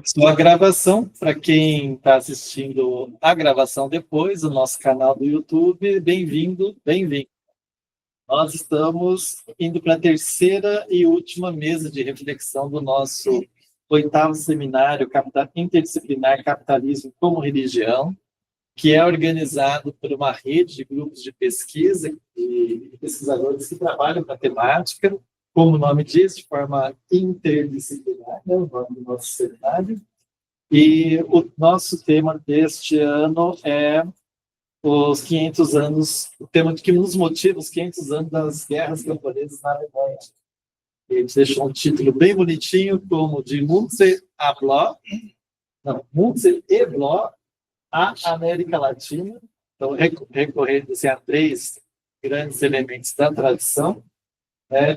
Sua gravação, para quem está assistindo a gravação depois, o nosso canal do YouTube, bem-vindo, bem-vindo. Nós estamos indo para a terceira e última mesa de reflexão do nosso oitavo seminário interdisciplinar Capitalismo como Religião, que é organizado por uma rede de grupos de pesquisa e pesquisadores que trabalham com a temática, como o nome diz, de forma interdisciplinar, né, o nome do nosso seminário. E o nosso tema deste ano é os 500 anos, o tema que nos motiva, os 500 anos das guerras camponesas na Alemanha. E a gente deixou um título bem bonitinho, como de Münzer e Bloch, a América Latina. Então, recorrendo assim, a três grandes elementos da tradição,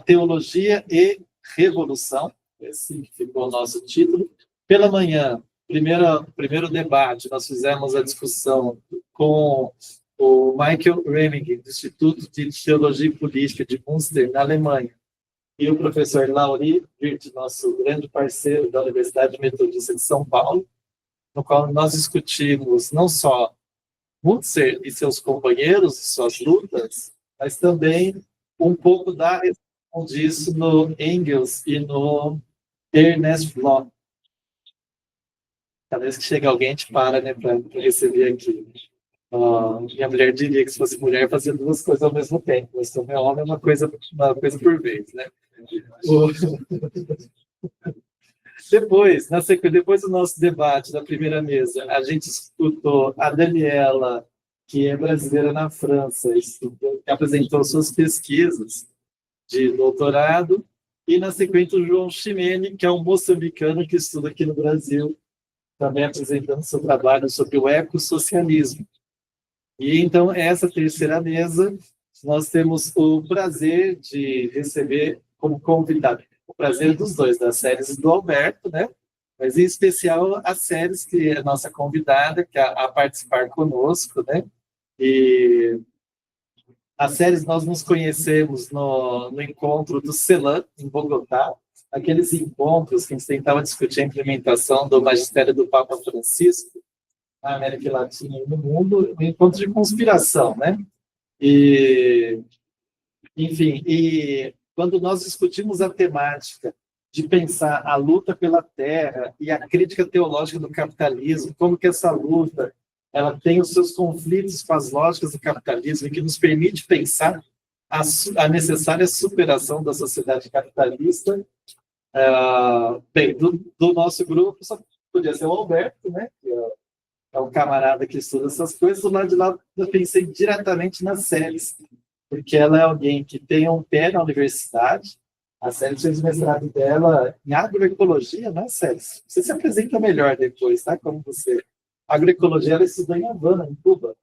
teologia e revolução, esse que ficou o nosso título. Pela manhã, primeiro debate, nós fizemos a discussão com o Michael Reming, do Instituto de Teologia e Política de Münster, na Alemanha, e o professor Lauri Wirth, nosso grande parceiro da Universidade Metodista de São Paulo, no qual nós discutimos não só Münzer e seus companheiros, suas lutas, mas também um pouco da resposta disso no Engels e no Ernest Bloch. Cada vez que chega alguém, a gente para, né, para receber aqui. Minha mulher diria que se fosse mulher, fazia duas coisas ao mesmo tempo, mas como é homem, é uma coisa por vez, né? Depois do nosso debate da primeira mesa, a gente escutou a Daniela, que é brasileira na França, que apresentou suas pesquisas de doutorado, e na sequência o João Chimene, que é um moçambicano que estuda aqui no Brasil, também apresentando seu trabalho sobre o ecossocialismo. E então, essa terceira mesa, nós temos o prazer de receber como convidado, o prazer dos dois, das séries do Alberto, né? Mas em especial as séries que é a nossa convidada, que a participar conosco, né? E as séries nós nos conhecemos no encontro do CELAM, em Bogotá, aqueles encontros que a gente tentava discutir a implementação do magistério do Papa Francisco na América Latina e no mundo, um encontro de conspiração, né? Enfim, quando nós discutimos a temática de pensar a luta pela terra e a crítica teológica do capitalismo, como que essa luta ela tem os seus conflitos com as lógicas do capitalismo e que nos permite pensar a necessária superação da sociedade capitalista. Bem, do nosso grupo, só podia ser o Alberto, né? Que é um camarada que estuda essas coisas. Do lado de lá, eu pensei diretamente nas séries, porque ela é alguém que tem um pé na universidade. A Célis fez o mestrado dela em agroecologia, né, Célis? Você se apresenta melhor depois, tá? Como você. Agroecologia, ela estudou em Havana, em Cuba.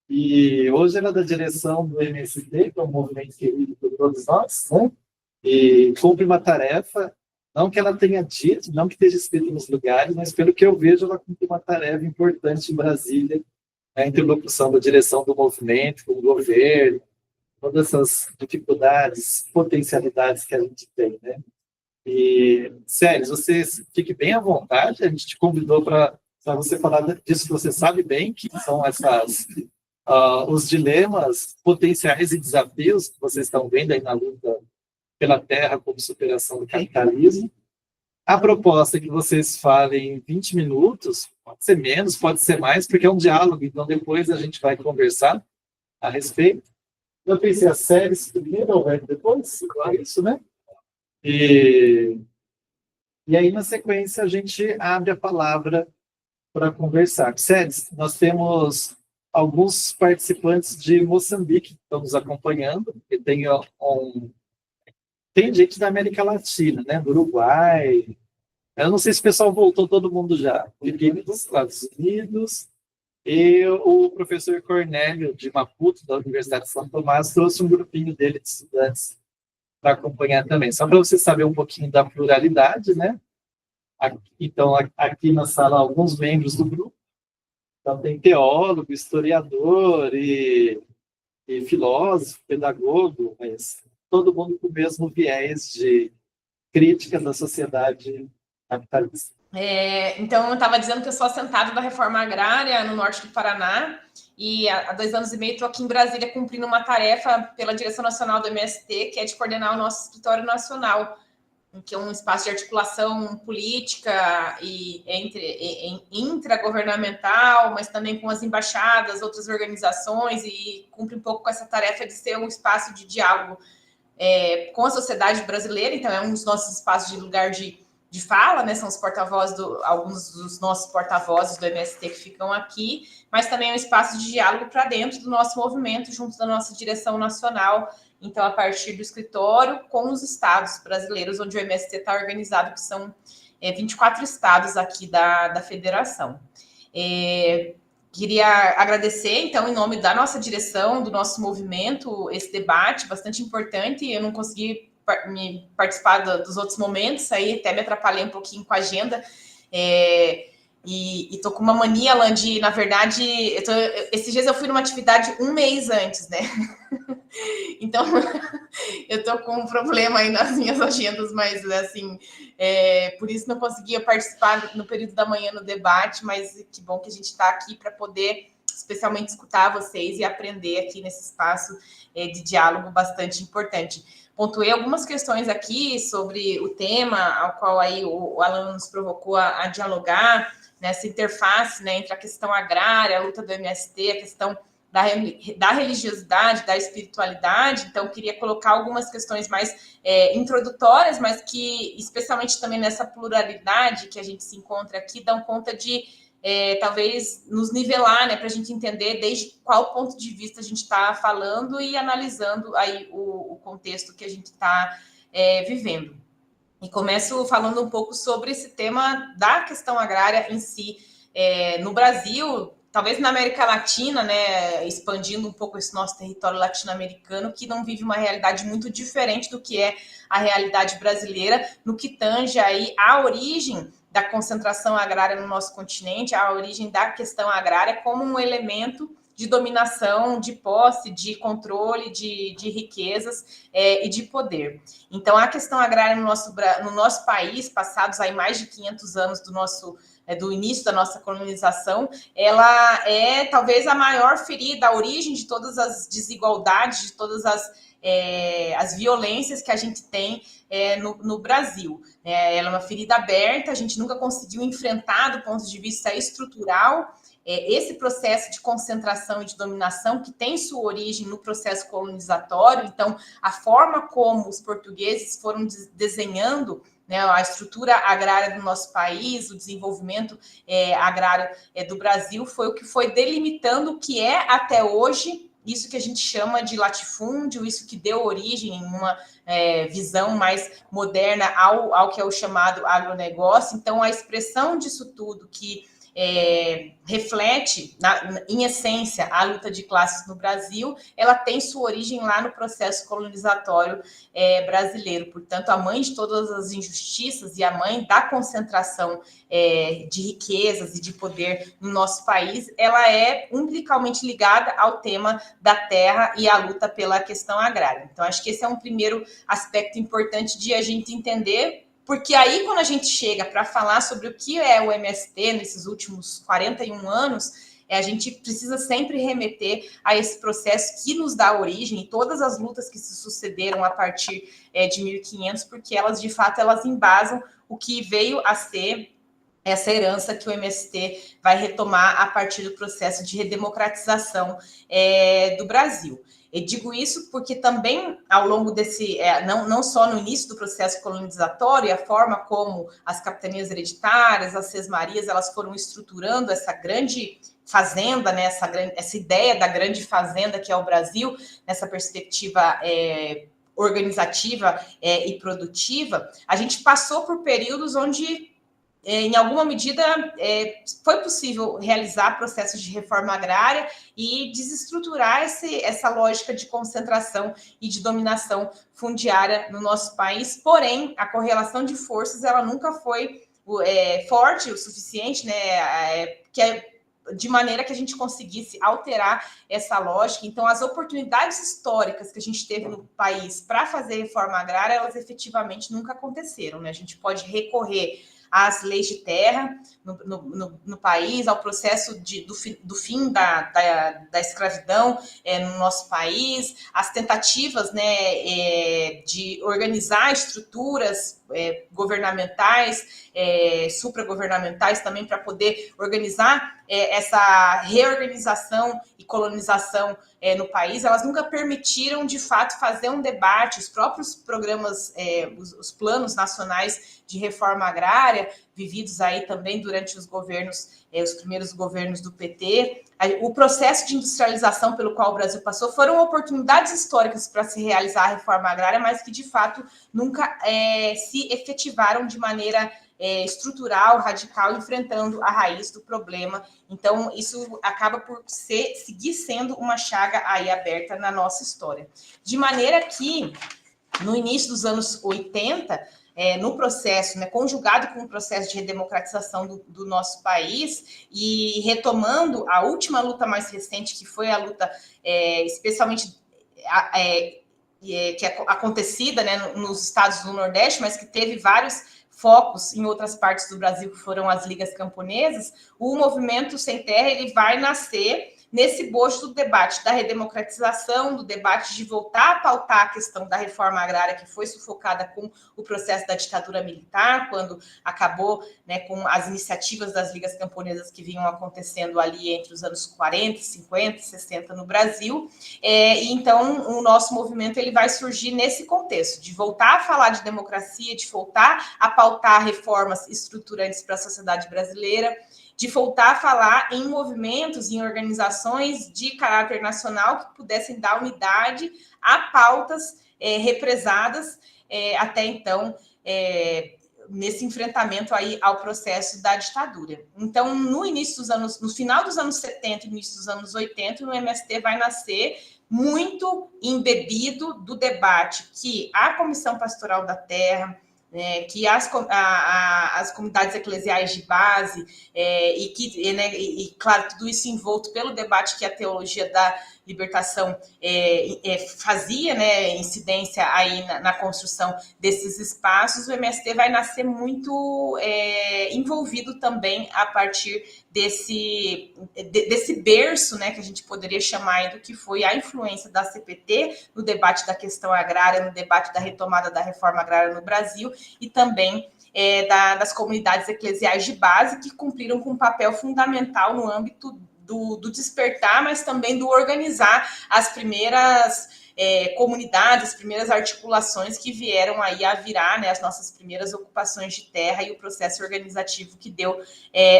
E hoje ela é da direção do MST, que é um movimento querido por todos nós, né? E cumpre uma tarefa, não que ela tenha dito, não que esteja escrito nos lugares, mas pelo que eu vejo, ela cumpre uma tarefa importante em Brasília, a interlocução da direção do movimento, com o governo, todas essas dificuldades, potencialidades que a gente tem, né? E, Séries, você fique bem à vontade, a gente te convidou para você falar disso que você sabe bem, que são os dilemas potenciais e desafios que vocês estão vendo aí na luta pela terra como superação do capitalismo. A proposta é que vocês falem 20 minutos, pode ser menos, pode ser mais, porque é um diálogo, então depois a gente vai conversar a respeito. Eu pensei as séries primeiro, Alberto, depois, é isso, né? E aí, na sequência, a gente abre a palavra para conversar. Séries, nós temos alguns participantes de Moçambique que estão nos acompanhando, e tem gente da América Latina, né? Do Uruguai. Eu não sei se o pessoal voltou todo mundo já. Filipe dos Estados Unidos. E o professor Cornélio, de Maputo, da Universidade de São Tomás, trouxe um grupinho dele de estudantes para acompanhar também. Só para você saber um pouquinho da pluralidade, né? Então, aqui na sala, alguns membros do grupo. Então, tem teólogo, historiador e filósofo, pedagogo, mas todo mundo com o mesmo viés de crítica da sociedade capitalista. Então, eu estava dizendo que eu sou assentada da reforma agrária no norte do Paraná, e há 2 anos e meio estou aqui em Brasília cumprindo uma tarefa pela direção nacional do MST, que é de coordenar o nosso escritório nacional, que é um espaço de articulação política e intragovernamental, mas também com as embaixadas, outras organizações, e cumpre um pouco com essa tarefa de ser um espaço de diálogo com a sociedade brasileira. Então, é um dos nossos espaços de lugar de fala, né? São os porta-vozes, alguns dos nossos porta-vozes do MST que ficam aqui, mas também é um espaço de diálogo para dentro do nosso movimento, junto da nossa direção nacional. Então, a partir do escritório, com os estados brasileiros, onde o MST está organizado, que são 24 estados aqui da federação. Queria agradecer, então, em nome da nossa direção, do nosso movimento, esse debate bastante importante. Eu não consegui me participar dos outros momentos, aí até me atrapalhei um pouquinho com a agenda. E tô com uma mania, Alan, de, na verdade, esses dias eu fui numa atividade 1 mês antes, né? Então, eu tô com um problema aí nas minhas agendas, mas, assim, por isso não conseguia participar no período da manhã no debate, mas que bom que a gente está aqui para poder, especialmente, escutar vocês e aprender aqui nesse espaço de diálogo bastante importante. Pontuei algumas questões aqui sobre o tema ao qual aí o Alan nos provocou a dialogar, nessa interface, né, entre a questão agrária, a luta do MST, a questão da religiosidade, da espiritualidade. Então, queria colocar algumas questões mais introdutórias, mas que, especialmente também nessa pluralidade que a gente se encontra aqui, dão conta de talvez nos nivelar, né, para a gente entender desde qual ponto de vista a gente está falando e analisando aí o contexto que a gente está vivendo. E começo falando um pouco sobre esse tema da questão agrária em si. No Brasil, talvez na América Latina, né, expandindo um pouco esse nosso território latino-americano, que não vive uma realidade muito diferente do que é a realidade brasileira, no que tange aí a origem da concentração agrária no nosso continente, a origem da questão agrária como um elemento de dominação, de posse, de controle de riquezas e de poder. Então, a questão agrária no nosso país, passados aí mais de 500 anos do início da nossa colonização, ela é talvez a maior ferida, a origem de todas as desigualdades, de todas as violências que a gente tem no Brasil. Ela é uma ferida aberta, a gente nunca conseguiu enfrentar do ponto de vista estrutural esse processo de concentração e de dominação que tem sua origem no processo colonizatório. Então, a forma como os portugueses foram desenhando, né, a estrutura agrária do nosso país, o desenvolvimento agrário do Brasil, foi o que foi delimitando o que é até hoje isso que a gente chama de latifúndio, isso que deu origem em uma visão mais moderna ao que é o chamado agronegócio. Então, a expressão disso tudo que reflete, em essência, a luta de classes no Brasil, ela tem sua origem lá no processo colonizatório brasileiro. Portanto, a mãe de todas as injustiças e a mãe da concentração de riquezas e de poder no nosso país, ela é umbilicalmente ligada ao tema da terra e à luta pela questão agrária. Então, acho que esse é um primeiro aspecto importante de a gente entender. Porque aí, quando a gente chega para falar sobre o que é o MST nesses últimos 41 anos, a gente precisa sempre remeter a esse processo que nos dá origem, e todas as lutas que se sucederam a partir de 1500, porque elas, de fato, elas embasam o que veio a ser essa herança que o MST vai retomar a partir do processo de redemocratização do Brasil. Eu digo isso porque também, ao longo desse, não só no início do processo colonizatório, a forma como as capitanias hereditárias, as sesmarias, elas foram estruturando essa grande fazenda, né, essa ideia da grande fazenda que é o Brasil, nessa perspectiva organizativa e produtiva, a gente passou por períodos onde em alguma medida, foi possível realizar processos de reforma agrária e desestruturar essa lógica de concentração e de dominação fundiária no nosso país. Porém, a correlação de forças ela nunca foi forte o suficiente, né, de maneira que a gente conseguisse alterar essa lógica. Então, as oportunidades históricas que a gente teve no país para fazer reforma agrária, elas efetivamente nunca aconteceram, né? A gente pode recorrer às leis de terra no país, ao processo do fim da escravidão no nosso país, as tentativas, né, de organizar estruturas governamentais, supragovernamentais também, para poder organizar essa reorganização e colonização no país. Elas nunca permitiram, de fato, fazer um debate. Os próprios programas, os planos nacionais de reforma agrária, vividos aí também durante os governos, os primeiros governos do PT, o processo de industrialização pelo qual o Brasil passou foram oportunidades históricas para se realizar a reforma agrária, mas que, de fato, nunca se efetivaram de maneira estrutural, radical, enfrentando a raiz do problema. Então, isso acaba por seguir sendo uma chaga aí aberta na nossa história. De maneira que, no início dos anos 80, no processo, né, conjugado com o processo de redemocratização do nosso país, e retomando a última luta mais recente, que foi a luta especialmente que é acontecida, né, nos estados do Nordeste, mas que teve vários focos em outras partes do Brasil, que foram as ligas camponesas. O movimento Sem Terra ele vai nascer nesse bojo do debate da redemocratização, do debate de voltar a pautar a questão da reforma agrária, que foi sufocada com o processo da ditadura militar, quando acabou, né, com as iniciativas das ligas camponesas que vinham acontecendo ali entre os anos 40, 50, 60 no Brasil. E então o nosso movimento ele vai surgir nesse contexto, de voltar a falar de democracia, de voltar a pautar reformas estruturantes para a sociedade brasileira, de voltar a falar em movimentos, em organizações de caráter nacional que pudessem dar unidade a pautas represadas até então, nesse enfrentamento aí ao processo da ditadura. Então, no final dos anos 70 e início dos anos 80, o MST vai nascer muito embebido do debate que a Comissão Pastoral da Terra, que as comunidades eclesiais de base, e, claro, tudo isso envolto pelo debate que a teologia da libertação fazia, né, incidência aí na construção desses espaços. O MST vai nascer muito envolvido também a partir desse berço, né, que a gente poderia chamar do que foi a influência da CPT no debate da questão agrária, no debate da retomada da reforma agrária no Brasil, e também das comunidades eclesiais de base, que cumpriram com um papel fundamental no âmbito do despertar, mas também do organizar as primeiras comunidades, as primeiras articulações que vieram aí a virar, né, as nossas primeiras ocupações de terra e o processo organizativo que deu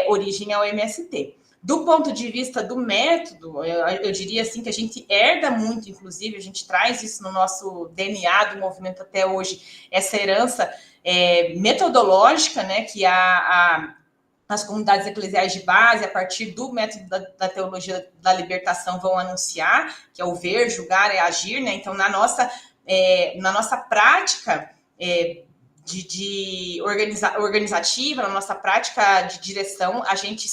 origem ao MST. Do ponto de vista do método, eu diria assim que a gente herda muito, inclusive, a gente traz isso no nosso DNA do movimento até hoje, essa herança metodológica, né, que as comunidades eclesiais de base, a partir do método da teologia da libertação, vão anunciar, que é o ver, julgar, agir, né? Então, na nossa prática organizativa, na nossa prática de direção, a gente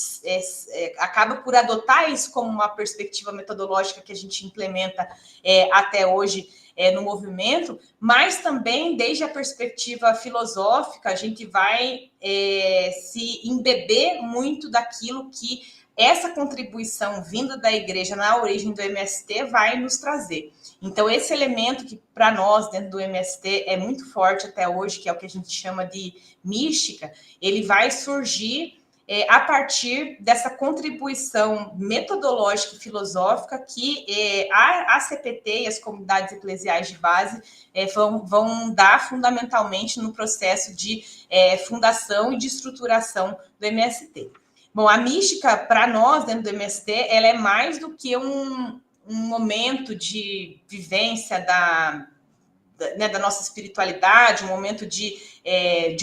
acaba por adotar isso como uma perspectiva metodológica que a gente implementa até hoje no movimento, mas também, desde a perspectiva filosófica, a gente vai se embeber muito daquilo que essa contribuição vinda da igreja na origem do MST vai nos trazer. Então, esse elemento que, para nós, dentro do MST, é muito forte até hoje, que é o que a gente chama de mística, ele vai surgir a partir dessa contribuição metodológica e filosófica que a CPT e as comunidades eclesiais de base vão dar fundamentalmente no processo de fundação e de estruturação do MST. Bom, a mística, para nós, dentro do MST, ela é mais do que um momento de vivência da nossa espiritualidade, um momento de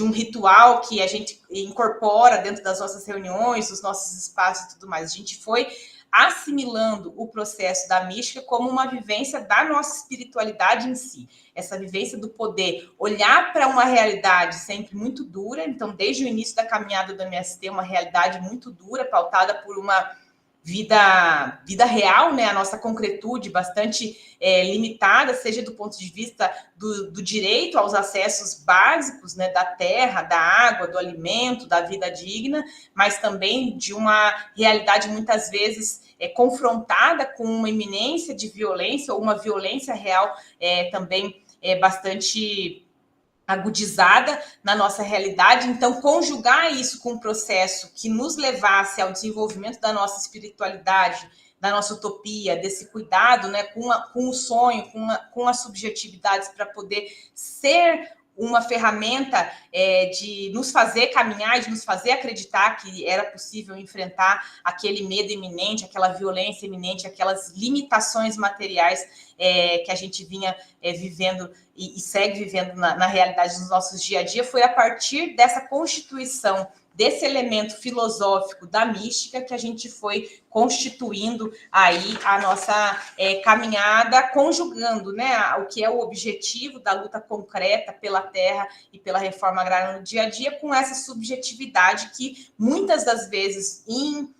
um ritual que a gente incorpora dentro das nossas reuniões, dos nossos espaços e tudo mais. A gente foi assimilando o processo da mística como uma vivência da nossa espiritualidade em si. Essa vivência do poder olhar para uma realidade sempre muito dura. Então, desde o início da caminhada do MST, uma realidade muito dura, pautada por uma vida real, né? A nossa concretude bastante limitada, seja do ponto de vista do direito aos acessos básicos, né? Da terra, da água, do alimento, da vida digna, mas também de uma realidade muitas vezes confrontada com uma iminência de violência ou uma violência real também bastante agudizada na nossa realidade. Então, conjugar isso com um processo que nos levasse ao desenvolvimento da nossa espiritualidade, da nossa utopia, desse cuidado, né, com o sonho, com as subjetividades, para poder ser uma ferramenta de nos fazer caminhar, de nos fazer acreditar que era possível enfrentar aquele medo iminente, aquela violência iminente, aquelas limitações materiais que a gente vinha vivendo e segue vivendo na realidade dos nossos dia a dia, foi a partir dessa constituição desse elemento filosófico da mística que a gente foi constituindo aí a nossa caminhada, conjugando, né, o que é o objetivo da luta concreta pela terra e pela reforma agrária no dia a dia, com essa subjetividade que muitas das vezes em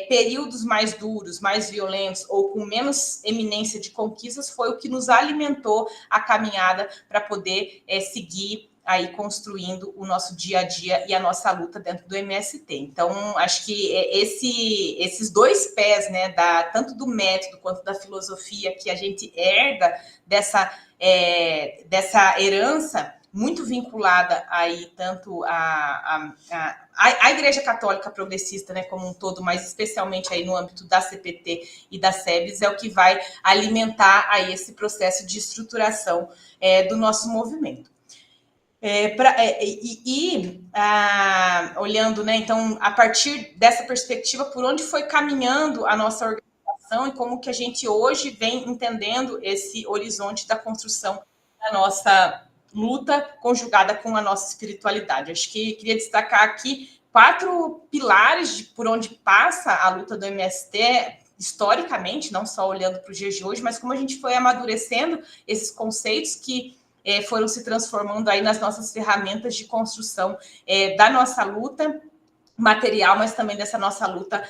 períodos mais duros, mais violentos ou com menos eminência de conquistas foi o que nos alimentou a caminhada para poder seguir aí construindo o nosso dia a dia e a nossa luta dentro do MST. Então, acho que esses dois pés, né, tanto do método quanto da filosofia que a gente herda dessa herança muito vinculada aí tanto a Igreja Católica Progressista, né, como um todo, mas especialmente aí no âmbito da CPT e da SEBS, é o que vai alimentar aí esse processo de estruturação do nosso movimento. Olhando, né, então, a partir dessa perspectiva, por onde foi caminhando a nossa organização e como que a gente hoje vem entendendo esse horizonte da construção da nossa luta conjugada com a nossa espiritualidade. Acho que queria destacar aqui 4 pilares por onde passa a luta do MST, historicamente, não só olhando para os dias de hoje, mas como a gente foi amadurecendo esses conceitos que foram se transformando aí nas nossas ferramentas de construção da nossa luta material, mas também dessa nossa luta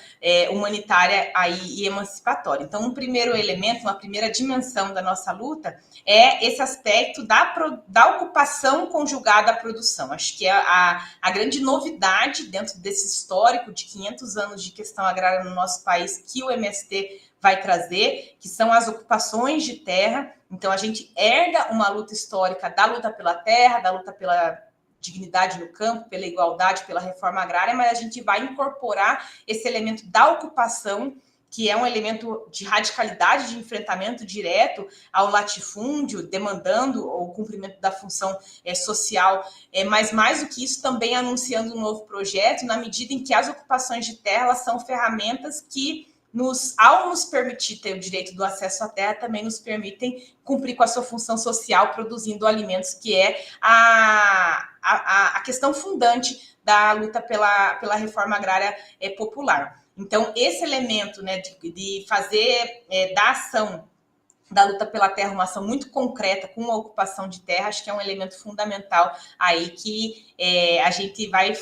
humanitária aí e emancipatória. Então, um primeiro elemento, uma primeira dimensão da nossa luta é esse aspecto da ocupação conjugada à produção. Acho que é a grande novidade dentro desse histórico de 500 anos de questão agrária no nosso país que o MST vai trazer, que são as ocupações de terra. Então, a gente herda uma luta histórica da luta pela terra, da luta pela dignidade no campo, pela igualdade, pela reforma agrária, mas a gente vai incorporar esse elemento da ocupação, que é um elemento de radicalidade, de enfrentamento direto ao latifúndio, demandando o cumprimento da função social, mas mais do que isso, também anunciando um novo projeto, na medida em que as ocupações de terra elas são ferramentas que ao nos permitir ter o direito do acesso à terra, também nos permitem cumprir com a sua função social, produzindo alimentos, que é a questão fundante da luta pela reforma agrária popular. Então, esse elemento, né, de fazer da ação da luta pela terra uma ação muito concreta com a ocupação de terra, acho que é um elemento fundamental aí que a gente vai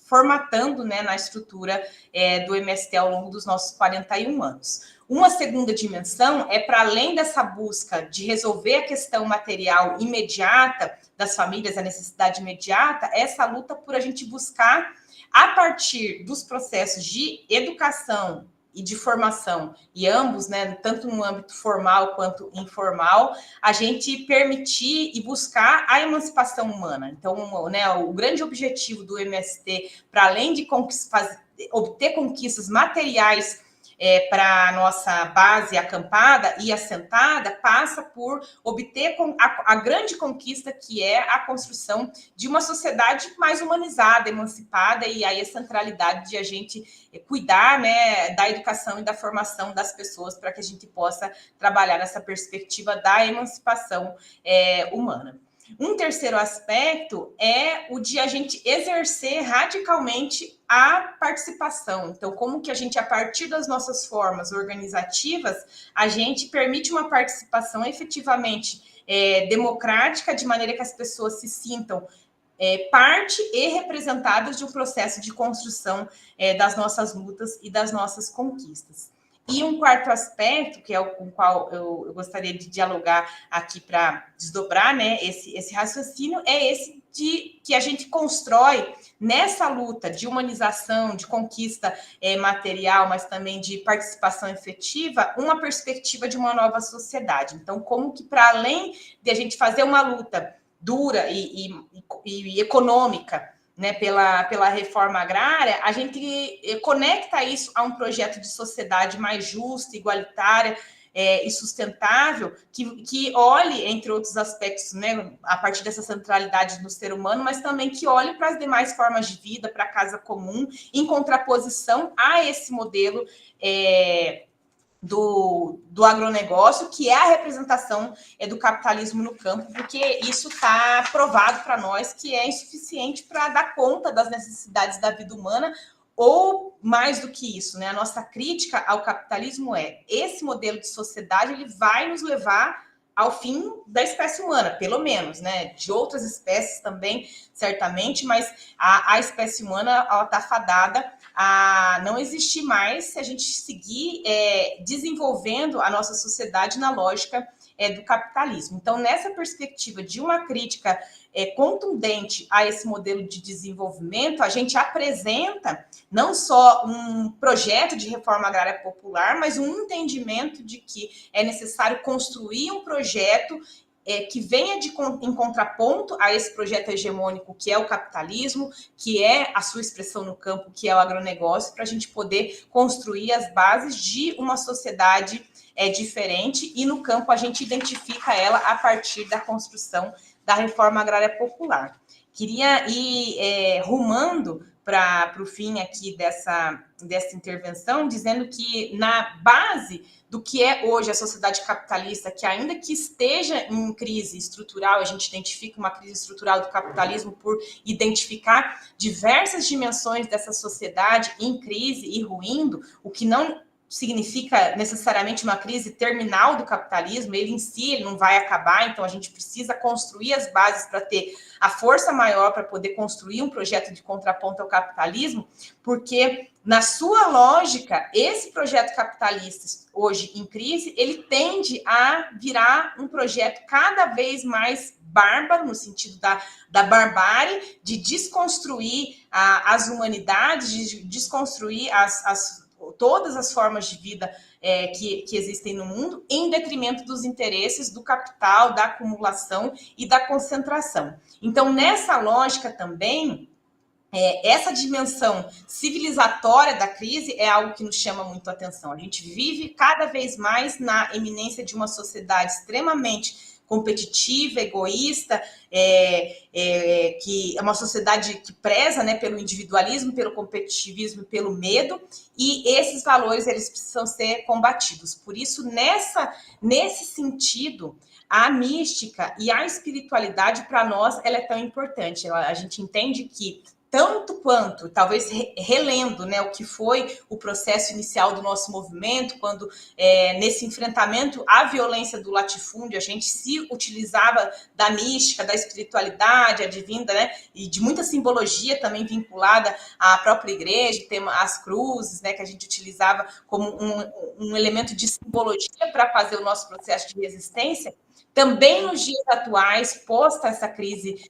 formatando, né, na estrutura do MST ao longo dos nossos 41 anos. Uma segunda dimensão é para além dessa busca de resolver a questão material imediata das famílias, a necessidade imediata, essa luta por a gente buscar, a partir dos processos de educação e de formação, e ambos, né, tanto no âmbito formal quanto informal, a gente permitir e buscar a emancipação humana. Então, né, o grande objetivo do MST, para além de obter conquistas materiais para a nossa base acampada e assentada, passa por obter a grande conquista, que é a construção de uma sociedade mais humanizada, emancipada, e aí a centralidade de a gente cuidar, né, da educação e da formação das pessoas para que a gente possa trabalhar nessa perspectiva da emancipação humana. Um terceiro aspecto é o de a gente exercer radicalmente a participação. Então, como que a gente, a partir das nossas formas organizativas, a gente permite uma participação efetivamente democrática, de maneira que as pessoas se sintam parte e representadas de um processo de construção das nossas lutas e das nossas conquistas. E um quarto aspecto, que é com o qual eu gostaria de dialogar aqui para desdobrar, né, esse raciocínio, é esse de que a gente constrói nessa luta de humanização, de conquista material, mas também de participação efetiva, uma perspectiva de uma nova sociedade. Então, como que para além de a gente fazer uma luta dura e econômica, né, pela reforma agrária, a gente conecta isso a um projeto de sociedade mais justa, igualitária e sustentável, que olhe, entre outros aspectos, né, a partir dessa centralidade no ser humano, mas também que olhe para as demais formas de vida, para a casa comum, em contraposição a esse modelo do agronegócio, que é a representação do capitalismo no campo, porque isso está provado para nós que é insuficiente para dar conta das necessidades da vida humana, ou mais do que isso, né? A nossa crítica ao capitalismo esse modelo de sociedade ele vai nos levar ao fim da espécie humana, pelo menos, né? De outras espécies também, certamente, mas a espécie humana está fadada a não existir mais se a gente seguir desenvolvendo a nossa sociedade na lógica do capitalismo. Então, nessa perspectiva de uma crítica contundente a esse modelo de desenvolvimento, a gente apresenta não só um projeto de reforma agrária popular, mas um entendimento de que é necessário construir um projeto que venha em contraponto a esse projeto hegemônico que é o capitalismo, que é a sua expressão no campo, que é o agronegócio, para a gente poder construir as bases de uma sociedade diferente, e no campo a gente identifica ela a partir da construção da reforma agrária popular. Queria ir rumando para o fim aqui dessa intervenção, dizendo que na base do que é hoje a sociedade capitalista, que ainda que esteja em crise estrutural, a gente identifica uma crise estrutural do capitalismo por identificar diversas dimensões dessa sociedade em crise e ruindo, o que não significa necessariamente uma crise terminal do capitalismo, ele em si ele não vai acabar, então a gente precisa construir as bases para ter a força maior para poder construir um projeto de contraponto ao capitalismo, porque na sua lógica, esse projeto capitalista hoje em crise, ele tende a virar um projeto cada vez mais bárbaro, no sentido da barbárie, de desconstruir as humanidades, de desconstruir todas as formas de vida que existem no mundo, em detrimento dos interesses do capital, da acumulação e da concentração. Então, nessa lógica também, essa dimensão civilizatória da crise é algo que nos chama muito a atenção. A gente vive cada vez mais na eminência de uma sociedade extremamente competitiva, egoísta, que é uma sociedade que preza, né, pelo individualismo, pelo competitivismo e pelo medo, e esses valores eles precisam ser combatidos. Por isso, nesse sentido, a mística e a espiritualidade, para nós, ela é tão importante. A gente entende que tanto quanto, talvez relendo, né, o que foi o processo inicial do nosso movimento, quando nesse enfrentamento à violência do latifúndio, a gente se utilizava da mística, da espiritualidade, advinda, né, e de muita simbologia também vinculada à própria igreja, as cruzes, né, que a gente utilizava como um elemento de simbologia para fazer o nosso processo de resistência. Também nos dias atuais, posta essa crise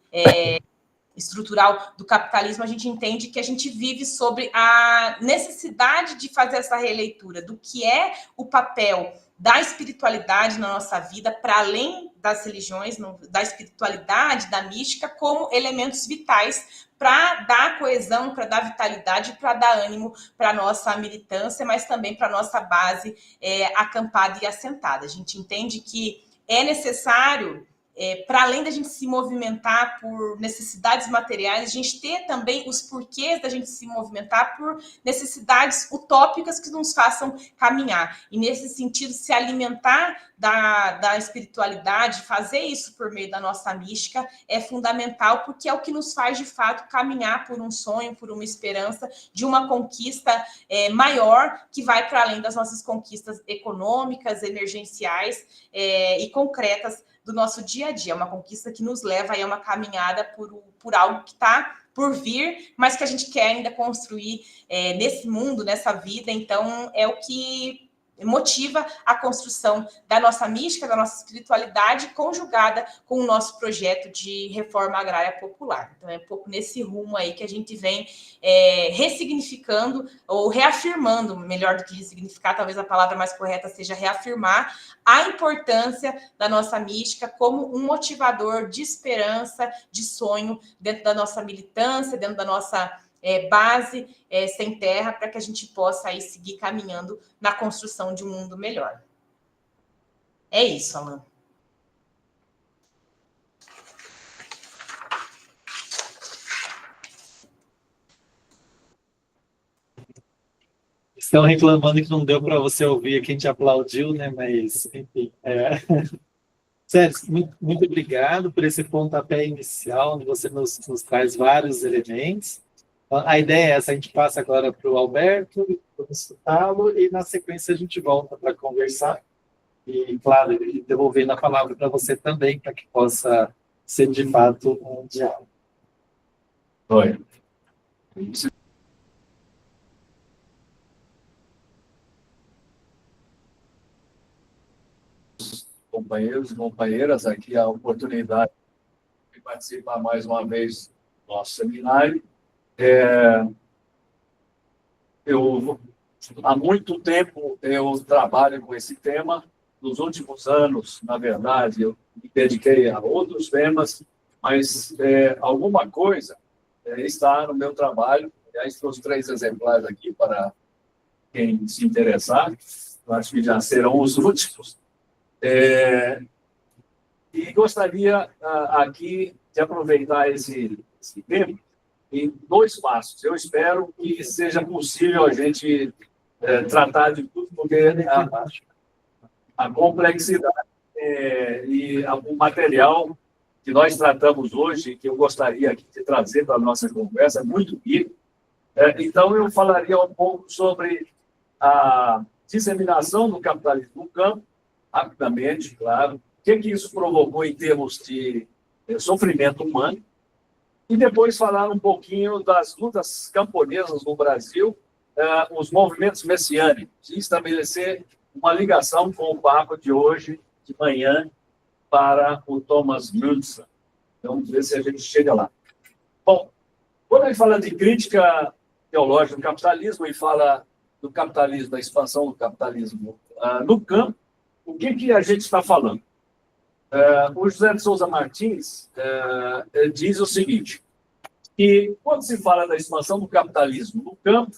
estrutural do capitalismo, a gente entende que a gente vive sobre a necessidade de fazer essa releitura do que é o papel da espiritualidade na nossa vida, para além das religiões, da espiritualidade, da mística, como elementos vitais para dar coesão, para dar vitalidade, para dar ânimo para a nossa militância, mas também para a nossa base acampada e assentada. A gente entende que é necessário, para além da gente se movimentar por necessidades materiais, a gente ter também os porquês da gente se movimentar por necessidades utópicas que nos façam caminhar. E, nesse sentido, se alimentar da espiritualidade, fazer isso por meio da nossa mística, é fundamental, porque é o que nos faz, de fato, caminhar por um sonho, por uma esperança de uma conquista maior, que vai para além das nossas conquistas econômicas, emergenciais e concretas do nosso dia a dia, é uma conquista que nos leva aí a uma caminhada por algo que está por vir, mas que a gente quer ainda construir nesse mundo, nessa vida. Então, é o que motiva a construção da nossa mística, da nossa espiritualidade, conjugada com o nosso projeto de reforma agrária popular. Então, é um pouco nesse rumo aí que a gente vem ressignificando, ou reafirmando, melhor do que ressignificar, talvez a palavra mais correta seja reafirmar a importância da nossa mística como um motivador de esperança, de sonho, dentro da nossa militância, dentro da nossa base sem terra, para que a gente possa aí seguir caminhando na construção de um mundo melhor. É isso, Alan. Estão reclamando que não deu para você ouvir, que a gente aplaudiu, né? Mas, enfim. Sério, muito obrigado por esse pontapé inicial, onde você nos traz vários elementos. A ideia é essa, a gente passa agora para o Alberto, vamos escutá-lo, e na sequência a gente volta para conversar. E, claro, devolvendo a palavra para você também, para que possa ser, de fato, um diálogo. Oi. Companheiros e companheiras, aqui a oportunidade de participar mais uma vez do nosso seminário. Há muito tempo eu trabalho com esse tema. Nos últimos anos, na verdade, eu me dediquei a outros temas, mas alguma coisa está no meu trabalho. Aliás, trouxe 3 exemplares aqui para quem se interessar. Eu acho que já serão os últimos. E gostaria aqui de aproveitar esse tempo em 2 passos. Eu espero que seja possível a gente tratar de tudo, porque a complexidade e o material que nós tratamos hoje, que eu gostaria aqui de trazer para a nossa conversa, é muito rico. Então, eu falaria um pouco sobre a disseminação do capitalismo no campo, rapidamente, claro, o que isso provocou em termos de sofrimento humano, e depois falar um pouquinho das lutas camponesas no Brasil, os movimentos messiânicos, e estabelecer uma ligação com o papo de hoje, de manhã, para o Thomas Münzer. Então, vamos ver se a gente chega lá. Bom, quando a gente fala de crítica teológica do capitalismo e fala do capitalismo, da expansão do capitalismo no campo, o que a gente está falando? O José de Souza Martins diz o seguinte, que quando se fala da expansão do capitalismo no campo,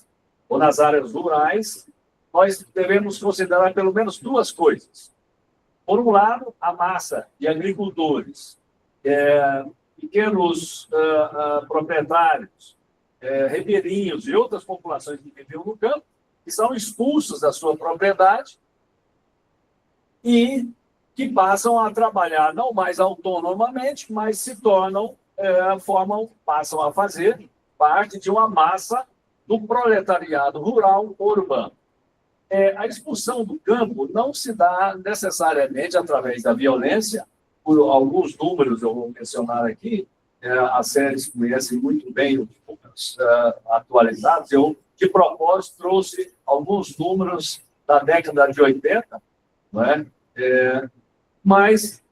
ou nas áreas rurais, nós devemos considerar pelo menos 2 coisas. Por um lado, a massa de agricultores, pequenos proprietários, ribeirinhos e outras populações que vivem no campo, que são expulsos da sua propriedade e que passam a trabalhar não mais autonomamente, mas se tornam, passam a fazer parte de uma massa do proletariado rural urbano. A expulsão do campo não se dá necessariamente através da violência, por alguns números eu vou mencionar aqui, as séries conhecem muito bem os números atualizados, eu, de propósito, trouxe alguns números da década de 80, não é? Mas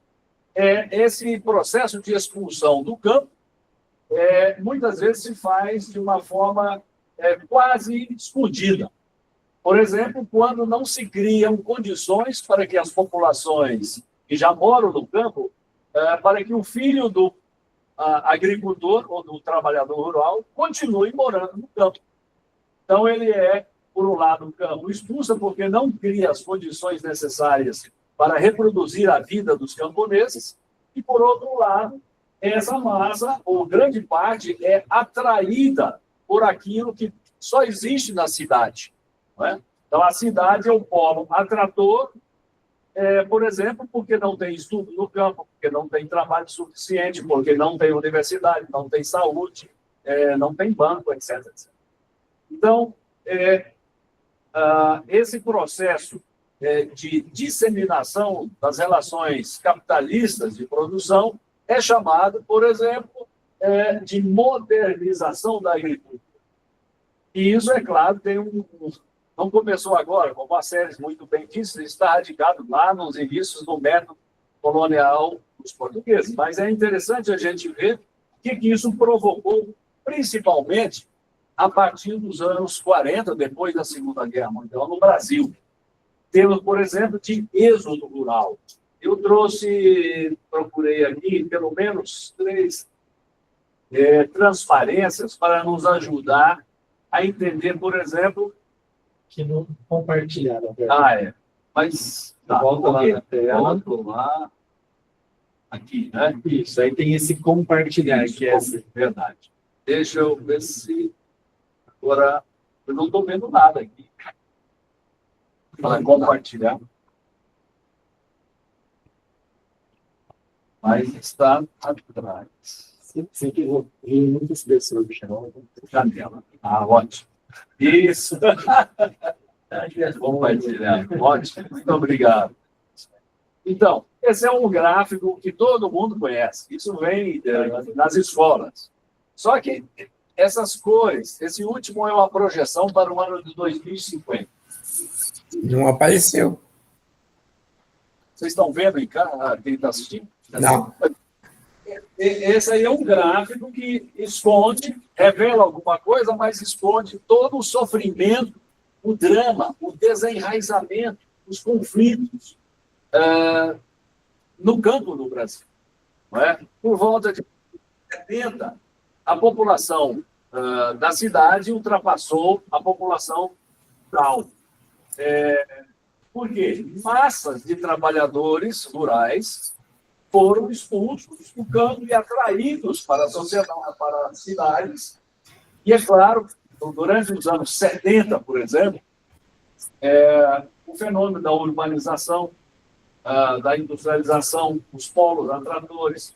esse processo de expulsão do campo muitas vezes se faz de uma forma quase escondida. Por exemplo, quando não se criam condições para que as populações que já moram no campo, para que o filho do agricultor ou do trabalhador rural continue morando no campo. Então, ele por um lado, o campo expulsa porque não cria as condições necessárias para reproduzir a vida dos camponeses, e, por outro lado, essa massa, ou grande parte, é atraída por aquilo que só existe na cidade. Não é? Então, a cidade é um polo atrator, por exemplo, porque não tem estudo no campo, porque não tem trabalho suficiente, porque não tem universidade, não tem saúde, não tem banco, etc, etc. Então, esse processo de disseminação das relações capitalistas de produção é chamado, por exemplo, de modernização da agricultura. E isso, é claro, não começou agora, como a Séries muito bem disse, está radicado lá nos inícios do método colonial dos portugueses. Mas é interessante a gente ver o que isso provocou, principalmente a partir dos anos 40, depois da Segunda Guerra Mundial, no Brasil. Temos, por exemplo, de êxodo rural. Eu procurei aqui pelo menos 3 transparências para nos ajudar a entender, por exemplo... Que não compartilharam. Mas... Volta lá na tela. Volto lá. Aqui, né? Isso, aí tem esse compartilhar, que é esse. Verdade. Deixa eu ver se... Agora, eu não estou vendo nada aqui. Para compartilhar. Mas está atrás. Sempre vou ver muitas pessoas do chão. Janela. Ótimo. Isso. Compartilhar. Ótimo. Muito obrigado. Então, esse é um gráfico que todo mundo conhece. Isso vem nas escolas. Só que essas cores, esse último é uma projeção para o ano de 2050. Não apareceu. Vocês estão vendo em casa? Quem está assistindo? Não. Esse aí é um gráfico que esconde, revela alguma coisa, mas esconde todo o sofrimento, o drama, o desenraizamento, os conflitos no campo do Brasil. Não é? Por volta de 70, a população da cidade ultrapassou a população rural. Por quê? Massas de trabalhadores rurais foram expulsos do campo e atraídos para a sociedade, para as cidades. E, é claro, durante os anos 70, por exemplo, o fenômeno da urbanização, da industrialização, os polos atratores,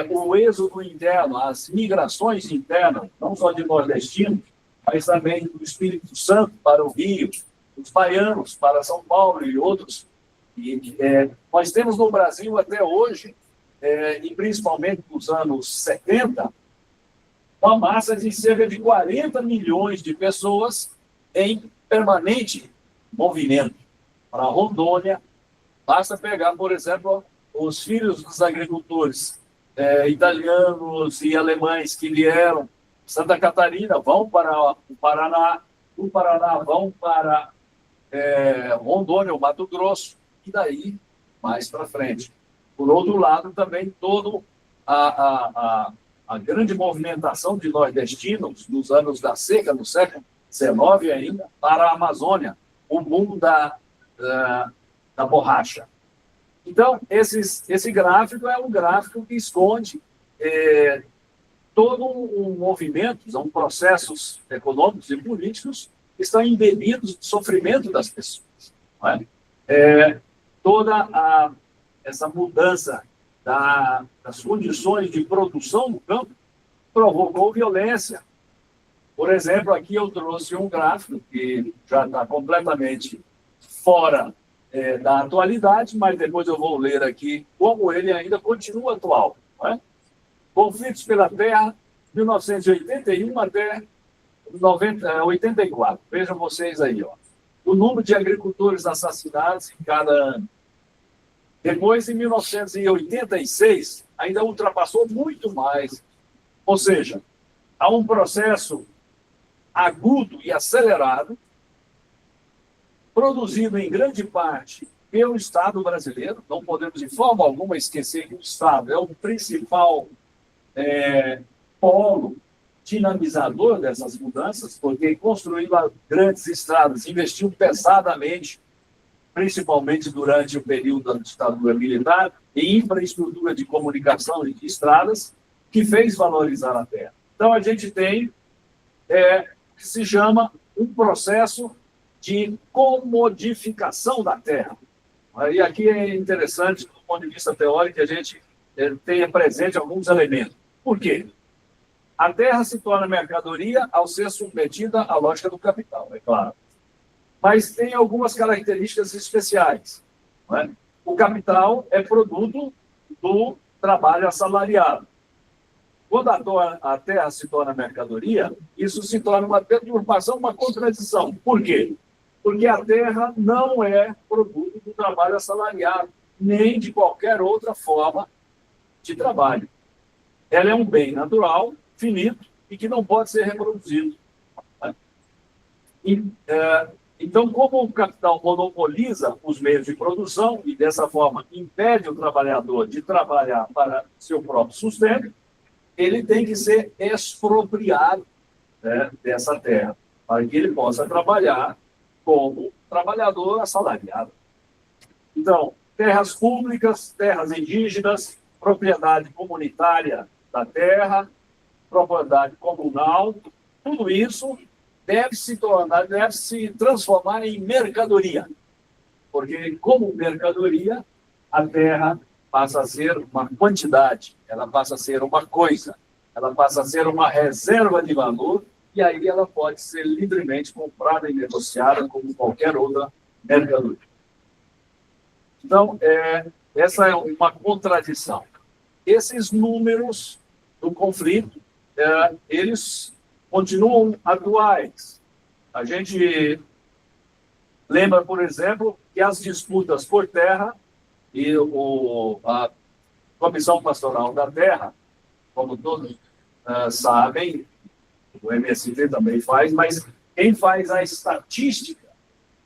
o êxodo interno, as migrações internas, não só de nordestinos, mas também do Espírito Santo para o Rio, os baianos para São Paulo e outros. Nós temos no Brasil até hoje, e principalmente nos anos 70, uma massa de cerca de 40 milhões de pessoas em permanente movimento. Para Rondônia, basta pegar, por exemplo, os filhos dos agricultores italianos e alemães que vieram de Santa Catarina, vão para o Paraná, do Paraná vão para Rondônia, o Mato Grosso, e daí mais para frente. Por outro lado, também toda a grande movimentação de nordestinos nos anos da seca, no século XIX ainda, para a Amazônia, o boom da borracha. Então, esse gráfico é um gráfico que esconde todo um movimento, são processos econômicos e políticos que estão embebidos no sofrimento das pessoas. Não é? Toda essa mudança das condições de produção no campo provocou violência. Por exemplo, aqui eu trouxe um gráfico que já está completamente fora da atualidade, mas depois eu vou ler aqui como ele ainda continua atual. Não é? Conflitos pela terra, 1981 até 84. Vejam vocês aí, ó. O número de agricultores assassinados em cada ano. Depois, em 1986, ainda ultrapassou muito mais. Ou seja, há um processo agudo e acelerado, produzido em grande parte pelo Estado brasileiro. Não podemos, de forma alguma, esquecer que o Estado é o principal polo dinamizador dessas mudanças, porque construiu grandes estradas, investiu pesadamente, principalmente durante o período da ditadura militar, em infraestrutura de comunicação e de estradas, que fez valorizar a terra. Então, a gente tem o que se chama um processo de comodificação da terra. E aqui é interessante, do ponto de vista teórico, que a gente tenha presente alguns elementos. Por quê? A terra se torna mercadoria ao ser submetida à lógica do capital, é claro. mas tem algumas características especiais. Não é? O capital é produto do trabalho assalariado. Quando a terra se torna mercadoria, isso se torna uma deturpação, uma contradição. Por quê? Porque a terra não é produto do trabalho assalariado, nem de qualquer outra forma de trabalho. Ela é um bem natural, finito, e que não pode ser reproduzido. Então, como o capital monopoliza os meios de produção e, dessa forma, impede o trabalhador de trabalhar para seu próprio sustento, ele tem que ser expropriado, né, dessa terra, para que ele possa trabalhar como trabalhador assalariado. Então, terras públicas, terras indígenas, propriedade comunitária da terra, propriedade comunal, tudo isso deve se transformar em mercadoria, porque como mercadoria, a terra passa a ser uma quantidade, ela passa a ser uma coisa, ela passa a ser uma reserva de valor, e aí ela pode ser livremente comprada e negociada como qualquer outra mercadoria. Então, essa é uma contradição. Esses números do conflito, eles continuam atuais. A gente lembra, por exemplo, que as disputas por terra e a Comissão Pastoral da Terra, como todos sabem, o MST também faz, mas quem faz a estatística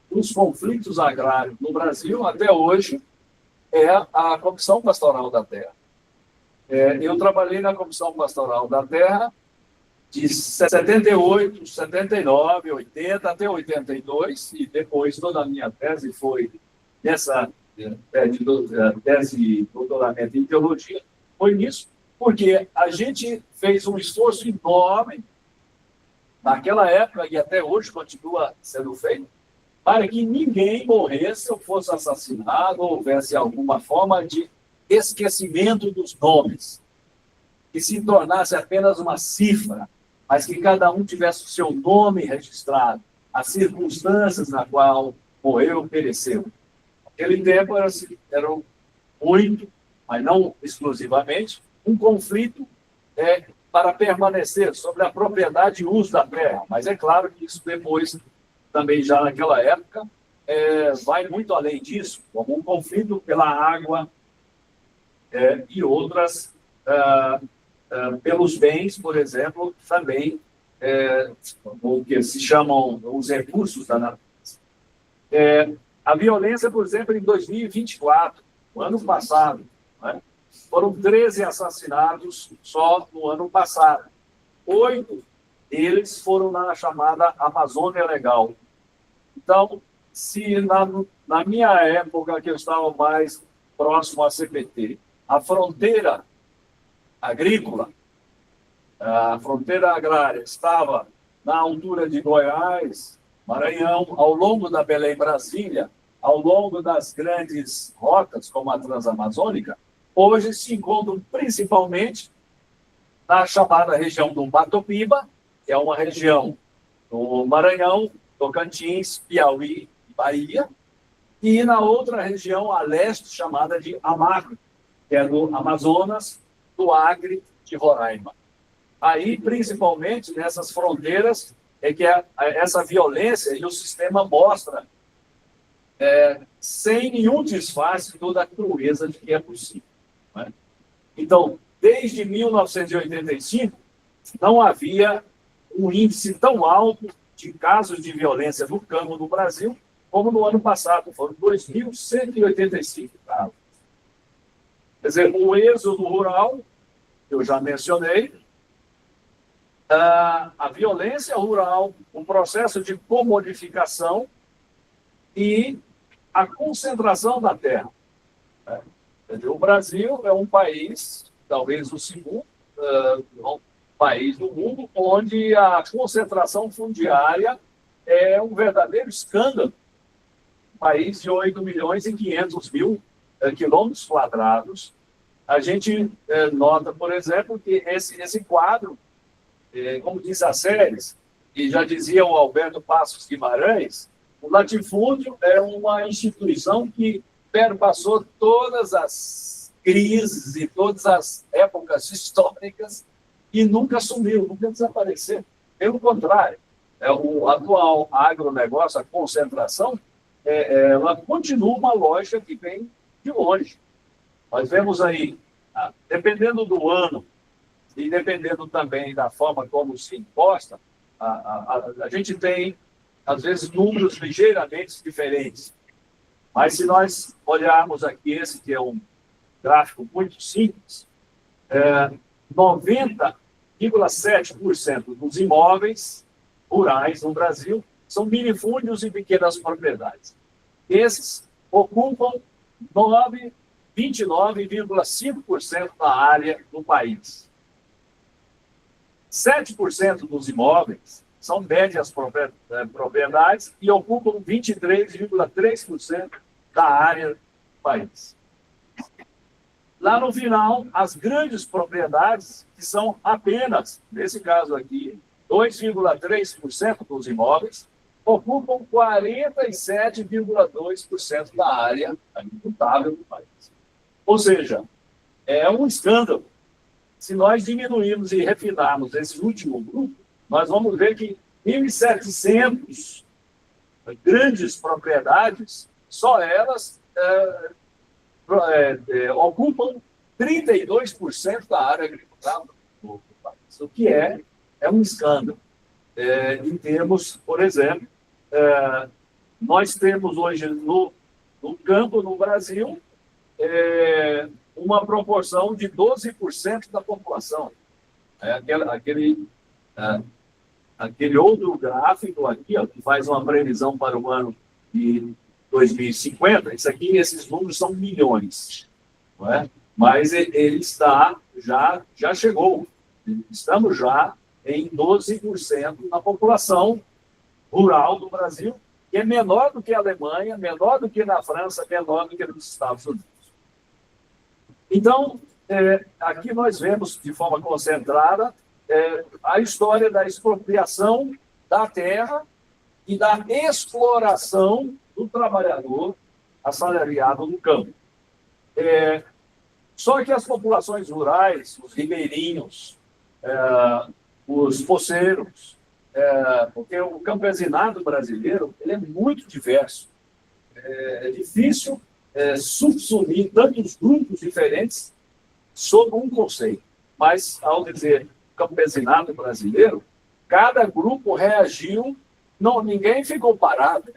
dos conflitos agrários no Brasil até hoje é a Comissão Pastoral da Terra. Eu trabalhei na Comissão Pastoral da Terra de 78, 79, 80 até 82, e depois toda a minha tese foi nessa tese de doutoramento em teologia, foi nisso, porque a gente fez um esforço enorme naquela época, e até hoje continua sendo feito, para que ninguém morresse ou fosse assassinado, ou houvesse alguma forma de esquecimento dos nomes, que se tornasse apenas uma cifra, mas que cada um tivesse o seu nome registrado, as circunstâncias na qual morreu ou pereceu. Naquele tempo era muito, mas não exclusivamente, um conflito para permanecer sobre a propriedade e uso da terra. Mas é claro que isso depois, também já naquela época, vai muito além disso, como um conflito pela água e outras, pelos bens, por exemplo, também, o que se chamam os recursos da natureza. A violência, por exemplo, em 2024, no ano passado, né, foram 13 assassinatos só no ano passado. 8 deles foram na chamada Amazônia Legal. Então, se na minha época, que eu estava mais próximo à CPT, a fronteira agrícola, a fronteira agrária estava na altura de Goiás, Maranhão, ao longo da Belém-Brasília, ao longo das grandes rotas, como a Transamazônica, hoje se encontram principalmente na chamada região do Mato Piba, que é uma região do Maranhão, Tocantins, Piauí e Bahia, e na outra região a leste, chamada de Amacro, que é do Amazonas, do Acre, de Roraima. Aí, principalmente, nessas fronteiras, é que essa violência e o sistema mostra, sem nenhum disfarce, toda a crueza de que é possível. Né? Então, desde 1985, não havia um índice tão alto de casos de violência no campo no Brasil como no ano passado. Foram 2.185 casos. Quer dizer, o êxodo rural, que eu já mencionei, a violência rural, o processo de comodificação e a concentração da terra. O Brasil é um país, talvez o segundo país do mundo, onde a concentração fundiária é um verdadeiro escândalo. Um país de 8.500.000 quilômetros quadrados. A gente nota, por exemplo, que esse quadro, como diz a Séries, e já dizia o Alberto Passos Guimarães, o latifúndio é uma instituição que perpassou todas as crises e todas as épocas históricas e nunca sumiu, nunca desapareceu. Pelo contrário, o atual agronegócio, a concentração, ela continua uma lógica que vem de longe. Nós vemos aí, dependendo do ano e dependendo também da forma como se imposta, a gente tem, às vezes, números ligeiramente diferentes. Mas se nós olharmos aqui esse, que é um gráfico muito simples, 90,7% dos imóveis rurais no Brasil são minifúndios e pequenas propriedades. Esses ocupam 29,5% da área do país. 7% dos imóveis são médias propriedades e ocupam 23,3% da área do país. Lá no final, as grandes propriedades, que são apenas, nesse caso aqui, 2,3% dos imóveis, ocupam 47,2% da área agricultável do país. Ou seja, é um escândalo. Se nós diminuirmos e refinarmos esse último grupo, nós vamos ver que 1.700 grandes propriedades, só elas ocupam 32% da área agricultável do país, o que é um escândalo. Em termos, por exemplo, nós temos hoje no campo, no Brasil, uma proporção de 12% da população. Aquele outro gráfico aqui, ó, que faz uma previsão para o ano de 2050, esses números são milhões, não é? Mas ele está, já chegou, estamos já em 12% da população rural do Brasil, que é menor do que a Alemanha, menor do que na França, menor do que nos Estados Unidos. Então, aqui nós vemos de forma concentrada a história da expropriação da terra e da exploração do trabalhador assalariado no campo. Só que as populações rurais, os ribeirinhos, os poceiros, porque o campesinado brasileiro ele é muito diverso. É difícil subsumir tantos grupos diferentes sob um conceito. Mas, ao dizer campesinado brasileiro, cada grupo reagiu, ninguém ficou parado,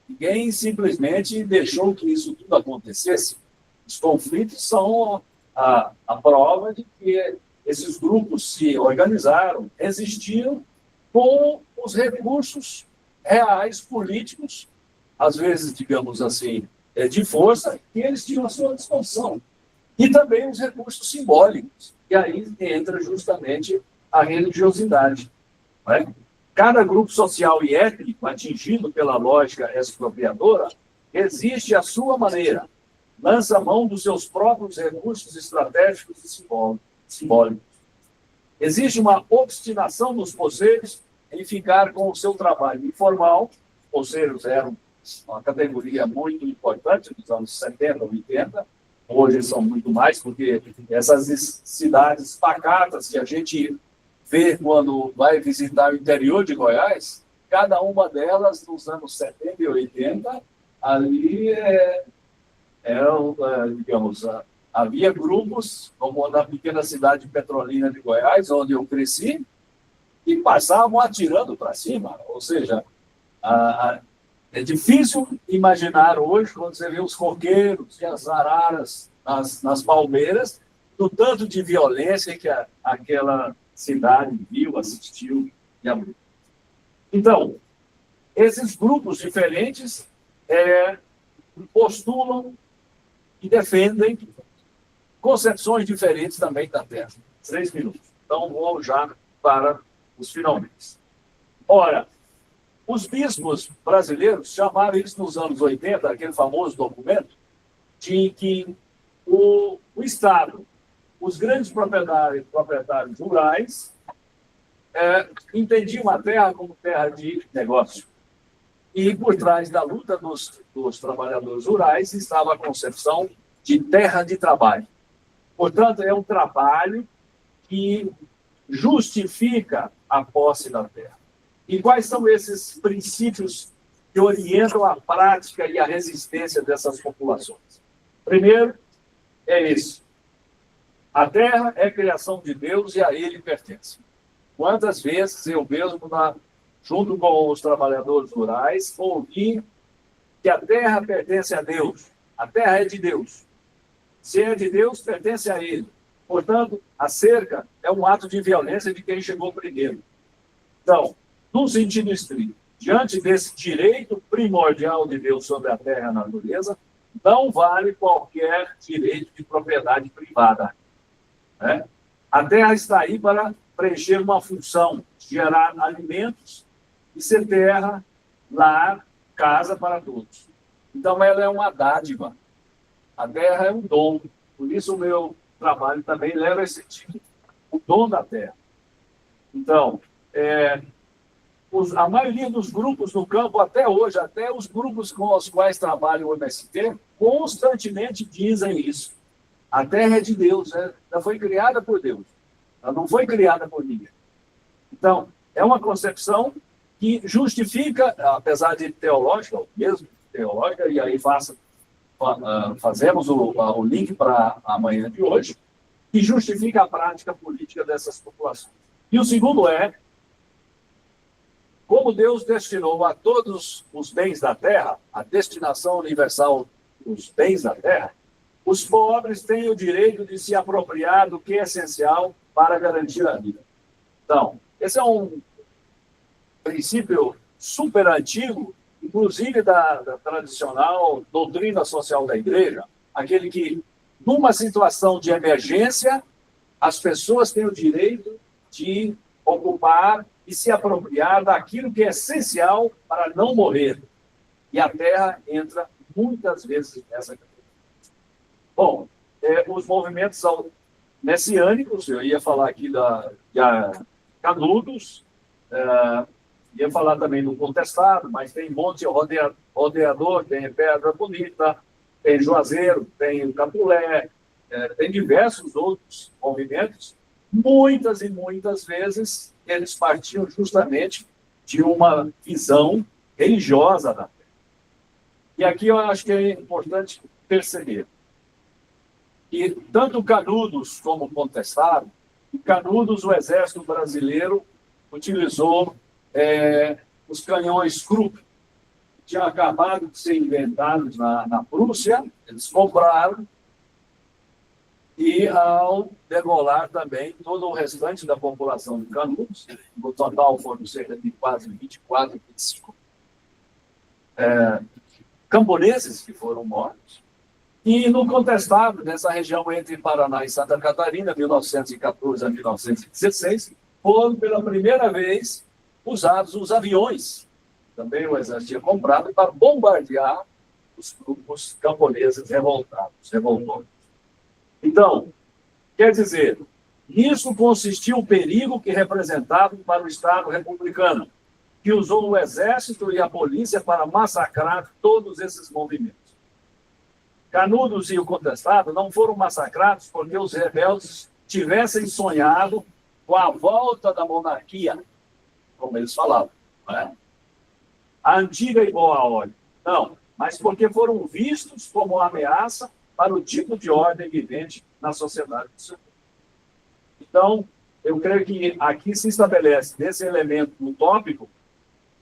ninguém simplesmente deixou que isso tudo acontecesse. Os conflitos são a prova de que esses grupos se organizaram, resistiram com os recursos reais políticos, às vezes, digamos assim, de força, que eles tinham à sua disposição. E também os recursos simbólicos. E aí entra justamente a religiosidade. Não é? Cada grupo social e étnico atingido pela lógica expropriadora existe à sua maneira, lança mão dos seus próprios recursos estratégicos e simbólicos. Existe uma obstinação dos poceiros em ficar com o seu trabalho informal. Os poceiros eram uma categoria muito importante nos anos 70, 80, hoje são muito mais, porque essas cidades pacatas que a gente vê quando vai visitar o interior de Goiás, cada uma delas, nos anos 70 e 80, ali digamos, havia grupos, como na pequena cidade petrolina de Goiás, onde eu cresci, que passavam atirando para cima. Ou seja, é difícil imaginar hoje, quando você vê os coqueiros e as araras nas palmeiras, do tanto de violência que aquela cidade viu, assistiu e abriu. Então, esses grupos diferentes postulam e defendem concepções diferentes também da terra. 3 minutos. Então, vou já para os finalmente. Ora, os bispos brasileiros chamaram isso nos anos 80, aquele famoso documento, de que o Estado, os grandes proprietários rurais, entendiam a terra como terra de negócio. E por trás da luta dos trabalhadores rurais estava a concepção de terra de trabalho. Portanto, é um trabalho que justifica a posse da terra. E quais são esses princípios que orientam a prática e a resistência dessas populações? Primeiro, é isso. A terra é criação de Deus e a ele pertence. Quantas vezes eu mesmo, junto com os trabalhadores rurais, ouvi que a terra pertence a Deus. A terra é de Deus. Se é de Deus, pertence a ele. Portanto, a cerca é um ato de violência de quem chegou primeiro. Então, num sentido estrito, diante desse direito primordial de Deus sobre a terra e a natureza, não vale qualquer direito de propriedade privada. Né? A terra está aí para preencher uma função, gerar alimentos e ser terra, lar, casa para todos. Então, ela é uma dádiva. A terra é um dom. Por isso, o meu trabalho também leva esse título, o dom da terra. Então, a maioria dos grupos no campo, até hoje, até os grupos com os quais trabalha o MST, constantemente dizem isso. A terra é de Deus, ela foi criada por Deus. Ela não foi criada por ninguém. Então, é uma concepção que justifica, apesar de teológica, ou mesmo teológica, e aí fazemos o link para amanhã de hoje, que justifica a prática política dessas populações. E o segundo é, como Deus destinou a todos os bens da terra, a destinação universal dos bens da terra, os pobres têm o direito de se apropriar do que é essencial para garantir a vida. Então, esse é um princípio super antigo, inclusive da tradicional doutrina social da igreja, aquele que, numa situação de emergência, as pessoas têm o direito de ocupar e se apropriar daquilo que é essencial para não morrer. E a terra entra muitas vezes nessa categoria. Bom, os movimentos messiânicos, eu ia falar aqui de Canudos, ia falar também do Contestado, mas tem Monte Rodeador, tem Pedra Bonita, tem Juazeiro, tem Capulé, tem diversos outros movimentos. Muitas e muitas vezes eles partiam justamente de uma visão religiosa da terra. E aqui eu acho que é importante perceber que tanto Canudos como Contestado, em Canudos o exército brasileiro utilizou os canhões Krupp, que tinham acabado de ser inventados na Prússia, eles compraram, e ao degolar também todo o restante da população de Canudos, no total foram cerca de quase 24, 25 camponeses que foram mortos. E no Contestado, nessa região entre Paraná e Santa Catarina, 1914 a 1916, foram pela primeira vez usados os aviões, também o exército tinha comprado, para bombardear os grupos camponeses revoltosos. Então, quer dizer, nisso consistia o perigo que representava para o Estado republicano, que usou o exército e a polícia para massacrar todos esses movimentos. Canudos e o Contestado não foram massacrados porque os rebeldes tivessem sonhado com a volta da monarquia, como eles falavam, não é? A antiga e boa ordem. Não, mas porque foram vistos como ameaça para o tipo de ordem vivente na sociedade do seu tempo. Então, eu creio que aqui se estabelece, nesse elemento utópico,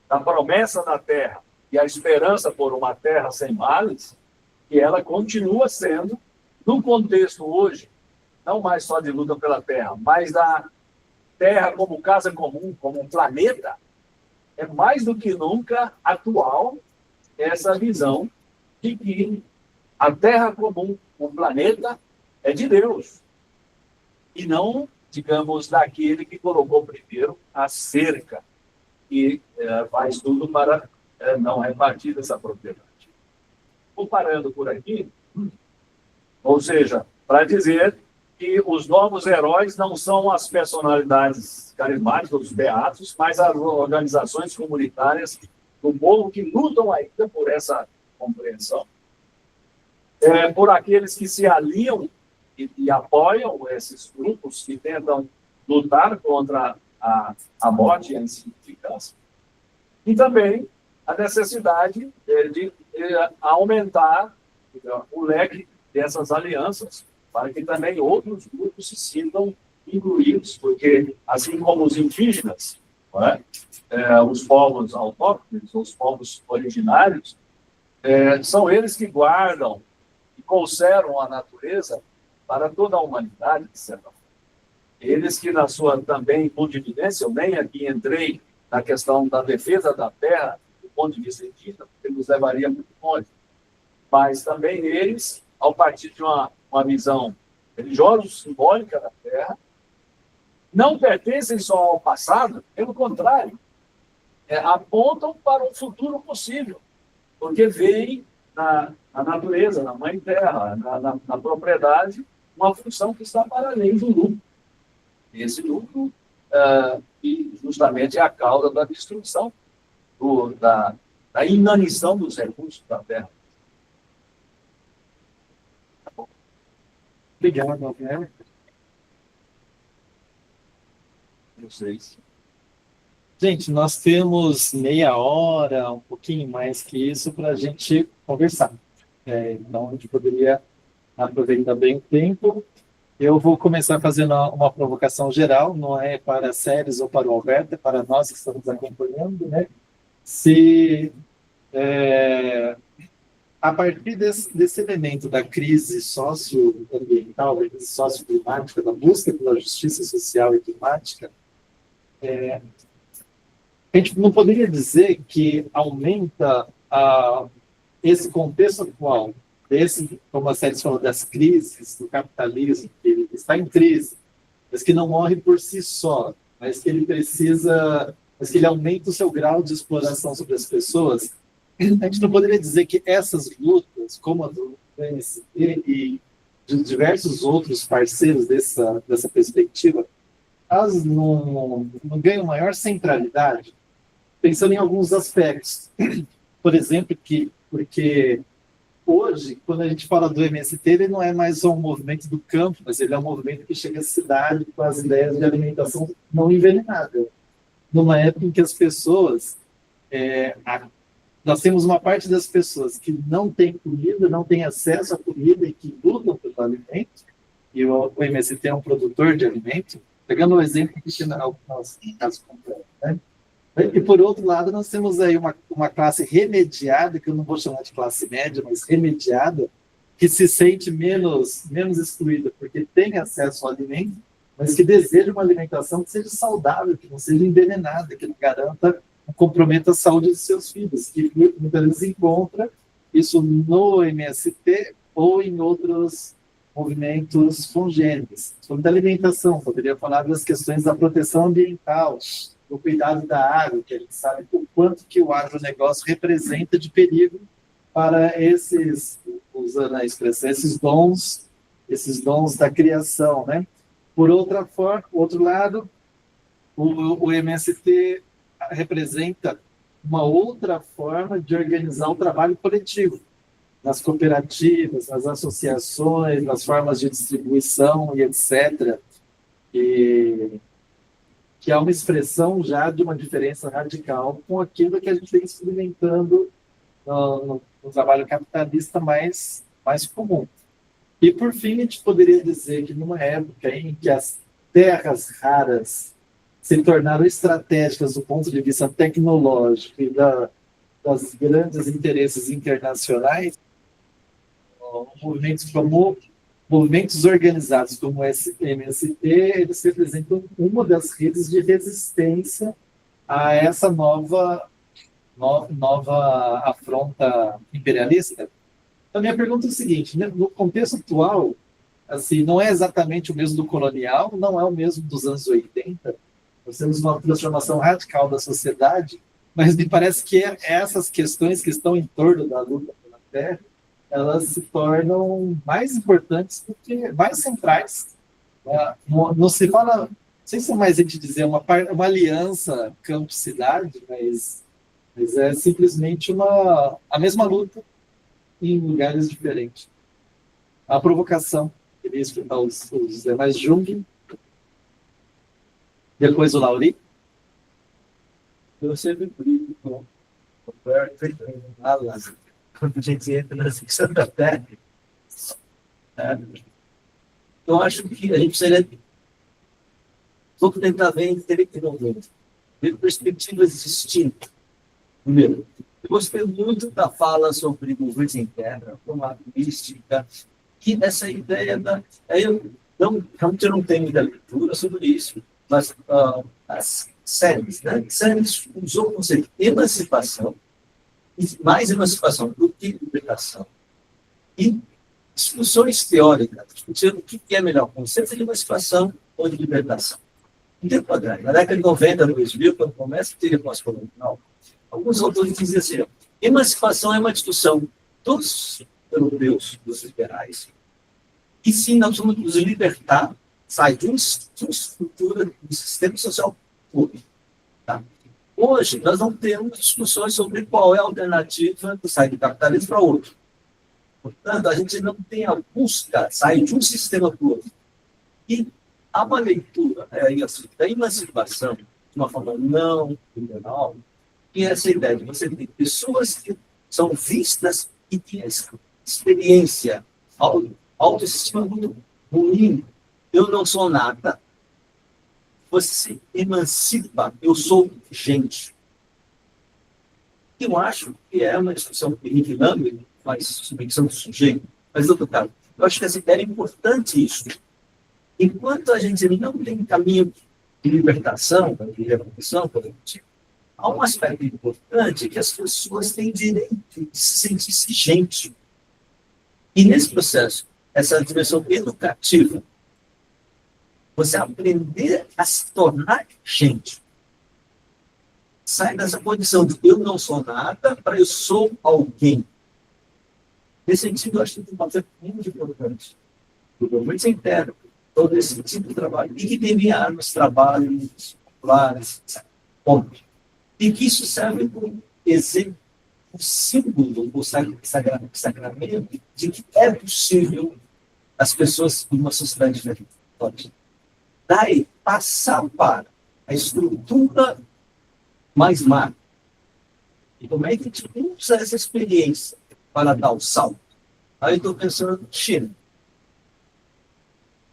a promessa da terra e a esperança por uma terra sem males, que ela continua sendo, no contexto hoje, não mais só de luta pela terra, mas da terra como casa comum, como um planeta, é mais do que nunca atual essa visão de que a terra comum, o planeta, é de Deus. E não, digamos, daquele que colocou primeiro a cerca, que faz tudo para não repartir essa propriedade. Vou parando por aqui, ou seja, para dizer que os novos heróis não são as personalidades carismáticas, os beatos, mas as organizações comunitárias do povo que lutam ainda por essa compreensão, por aqueles que se aliam e apoiam esses grupos que tentam lutar contra a morte e a insignificância, e também a necessidade de aumentar o leque dessas alianças para que também outros grupos se sintam incluídos, porque, assim como os indígenas, não é? Os povos autóctones, os povos originários, são eles que guardam e conservam a natureza para toda a humanidade, de certa forma. Eles que, na sua também convivência, eu nem aqui entrei na questão da defesa da terra, do ponto de vista indígena, porque nos levaria muito longe, mas também eles, ao partir de uma visão religiosa, simbólica da terra, não pertencem só ao passado, pelo contrário, apontam para um futuro possível, porque veem na natureza, na mãe terra, na propriedade, uma função que está para além do lucro. E esse lucro, que justamente é a causa da destruição, da inanição dos recursos da terra. Obrigado, Alberto. Vocês. Gente, nós temos meia hora, um pouquinho mais que isso, para a gente conversar. Então, a gente poderia aproveitar bem o tempo. Eu vou começar fazendo uma provocação geral, não é para a Séries ou para o Alberto, é para nós que estamos acompanhando, né? Se, a partir desse elemento da crise socioambiental, da crise socioclimática, da busca pela justiça social e climática, a gente não poderia dizer que aumenta esse contexto atual, como a Séries falou, das crises, do capitalismo, que ele está em crise, mas que não morre por si só, mas que ele aumenta o seu grau de exploração sobre as pessoas. A gente não poderia dizer que essas lutas, como a do MST e de diversos outros parceiros dessa perspectiva, elas não ganham maior centralidade, pensando em alguns aspectos. Por exemplo, porque hoje, quando a gente fala do MST, ele não é mais só um movimento do campo, mas ele é um movimento que chega à cidade com as ideias de alimentação não envenenada. Numa época em que as pessoas... nós temos uma parte das pessoas que não tem comida, não tem acesso à comida e que lutam pelo alimento, e o MST é um produtor de alimento, pegando o exemplo que no nosso caso completo, né? E, por outro lado, nós temos aí uma classe remediada, que eu não vou chamar de classe média, mas remediada, que se sente menos excluída, porque tem acesso ao alimento, mas que deseja uma alimentação que seja saudável, que não seja envenenada, que não garanta, comprometa a saúde de seus filhos, que muitas vezes encontra isso no MST ou em outros movimentos congêneres. Sobre a alimentação, poderia falar das questões da proteção ambiental, do cuidado da água, que a gente sabe o quanto que o agronegócio representa de perigo para usando a expressão, esses dons da criação, né? Por outro lado, o MST representa uma outra forma de organizar o trabalho coletivo, nas cooperativas, nas associações, nas formas de distribuição e etc., que é uma expressão já de uma diferença radical com aquilo que a gente vem experimentando no trabalho capitalista mais comum. E, por fim, a gente poderia dizer que numa época em que as terras raras se tornaram estratégicas do ponto de vista tecnológico e das grandes interesses internacionais, movimentos organizados como o MST, eles representam uma das redes de resistência a essa nova afronta imperialista. Então, minha pergunta é o seguinte, né? No contexto atual, assim, não é exatamente o mesmo do colonial, não é o mesmo dos anos 80, nós temos uma transformação radical da sociedade, mas me parece que essas questões que estão em torno da luta pela terra, elas se tornam mais importantes do que mais centrais. Não se fala, não sei se é mais a gente dizer uma aliança campo-cidade, mas Mas é simplesmente a mesma luta em lugares diferentes. A provocação, queria escutar os demais. Jung, depois o Lauri. Eu sempre brigo com o Roberto Alas, quando a gente entra na secção da terra. Eu acho que a gente precisaria vamos tentar ver intelectualmente, ver perspectivas distintas. Primeiro, eu gostei muito da fala sobre movimentos em terra, como a mística, e essa ideia da... Realmente eu não tenho muita leitura sobre isso, mas as séries, né? Séries usou o conceito de emancipação, e mais emancipação do que libertação, e discussões teóricas, discutindo o que é melhor, conceito de emancipação ou de libertação. Um tempo atrás, na década de 90, no 2000, quando começa a ter pós-colonial, alguns autores dizem assim, emancipação é uma discussão dos europeus, dos liberais, e sim, nós vamos nos libertar, sai de uma estrutura, de um sistema social público. Tá? Hoje, nós não temos discussões sobre qual é a alternativa do sair do capitalismo para outro. Portanto, a gente não tem a busca, sair de um sistema para o outro. E há uma leitura da emancipação, de uma forma não liberal, que é essa ideia de você ter pessoas que são vistas e têm experiência, autoestima muito ruim. Eu não sou nada. Você se emancipa. Eu sou gente. Eu acho que é uma discussão que Henrique Lambert faz submissão do sujeito. Mas, doutor Carlos, eu acho que essa ideia é importante isso. Enquanto a gente não tem caminho de libertação, de revolução, há um aspecto importante que as pessoas têm direito de se sentir gente. E nesse processo, essa dimensão educativa, você aprender a se tornar gente. Sai dessa condição de eu não sou nada para eu sou alguém. Nesse sentido, eu acho que tem um papel muito importante. O movimento interno, todo esse tipo de trabalho, e que devia nos trabalhos populares, ponto. E que isso serve como exemplo, um símbolo, o sacramento de que é possível as pessoas em uma sociedade diferente. Daí, passar para a estrutura mais macro. E como é que a gente usa essa experiência para dar o salto? Aí eu estou pensando na China.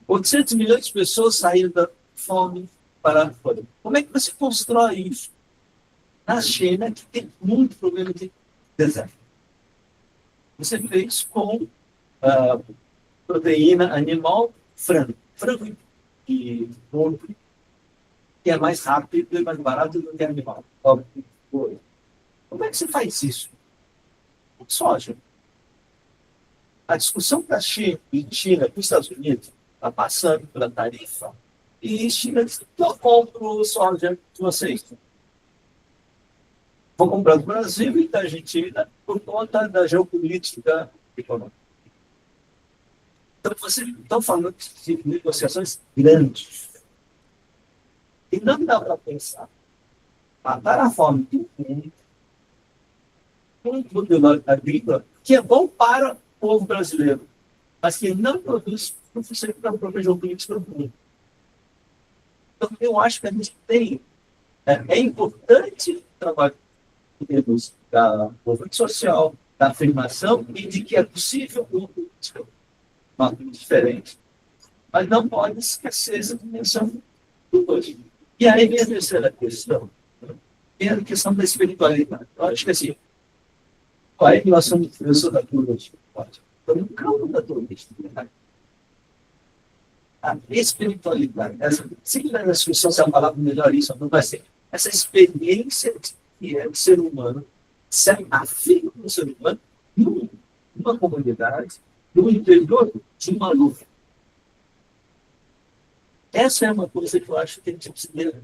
800 milhões de pessoas saíram da fome para fora. Como é que você constrói isso? Na China, que tem muito problema de deserto. Você fez com proteína animal, frango e porco, que é mais rápido e mais barato do que animal. Como é que você faz isso? Soja. A discussão para a China e China para os Estados Unidos está passando pela tarifa e China diz, eu compro soja de vocês. Vou comprar do Brasil e da Argentina por conta da geopolítica econômica. Então, vocês estão falando de negociações grandes. E não dá para pensar. Matar a fome do mundo, um modelo agrícola que é bom para o povo brasileiro, mas que não produz o suficiente para a própria geopolítica do mundo. Então, eu acho que a gente tem... É importante o trabalho da movimento social, da afirmação e de que é possível uma política diferente. Mas não pode esquecer essa dimensão do hoje. E aí vem a terceira questão, é a questão da espiritualidade. Eu acho que assim, qual é a relação do professor da teologia? Então, no campo da teologia, a espiritualidade, sempre na discussão se é uma palavra melhor isso, não vai ser. Essa experiência que é o ser humano, se afirma no ser humano, numa comunidade, no interior de uma luta. Essa é uma coisa que eu acho que a gente precisa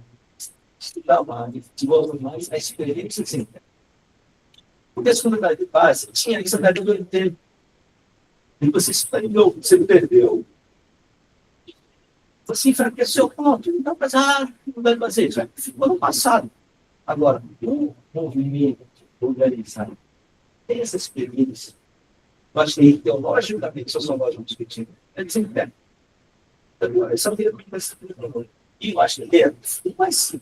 estudar mais, desenvolver mais a experiência assim. Porque a comunidade de base tinha isso até do tempo. E você espalhou, você perdeu. Você enfraqueceu, pronto. Então, não vai fazer isso. Ficou no passado. Agora, o movimento organizado tem essa experiência. Eu acho que teologicamente, sociologicamente discutindo, é desempenho. Então, essa é o que vai ser. E eu acho que é o mais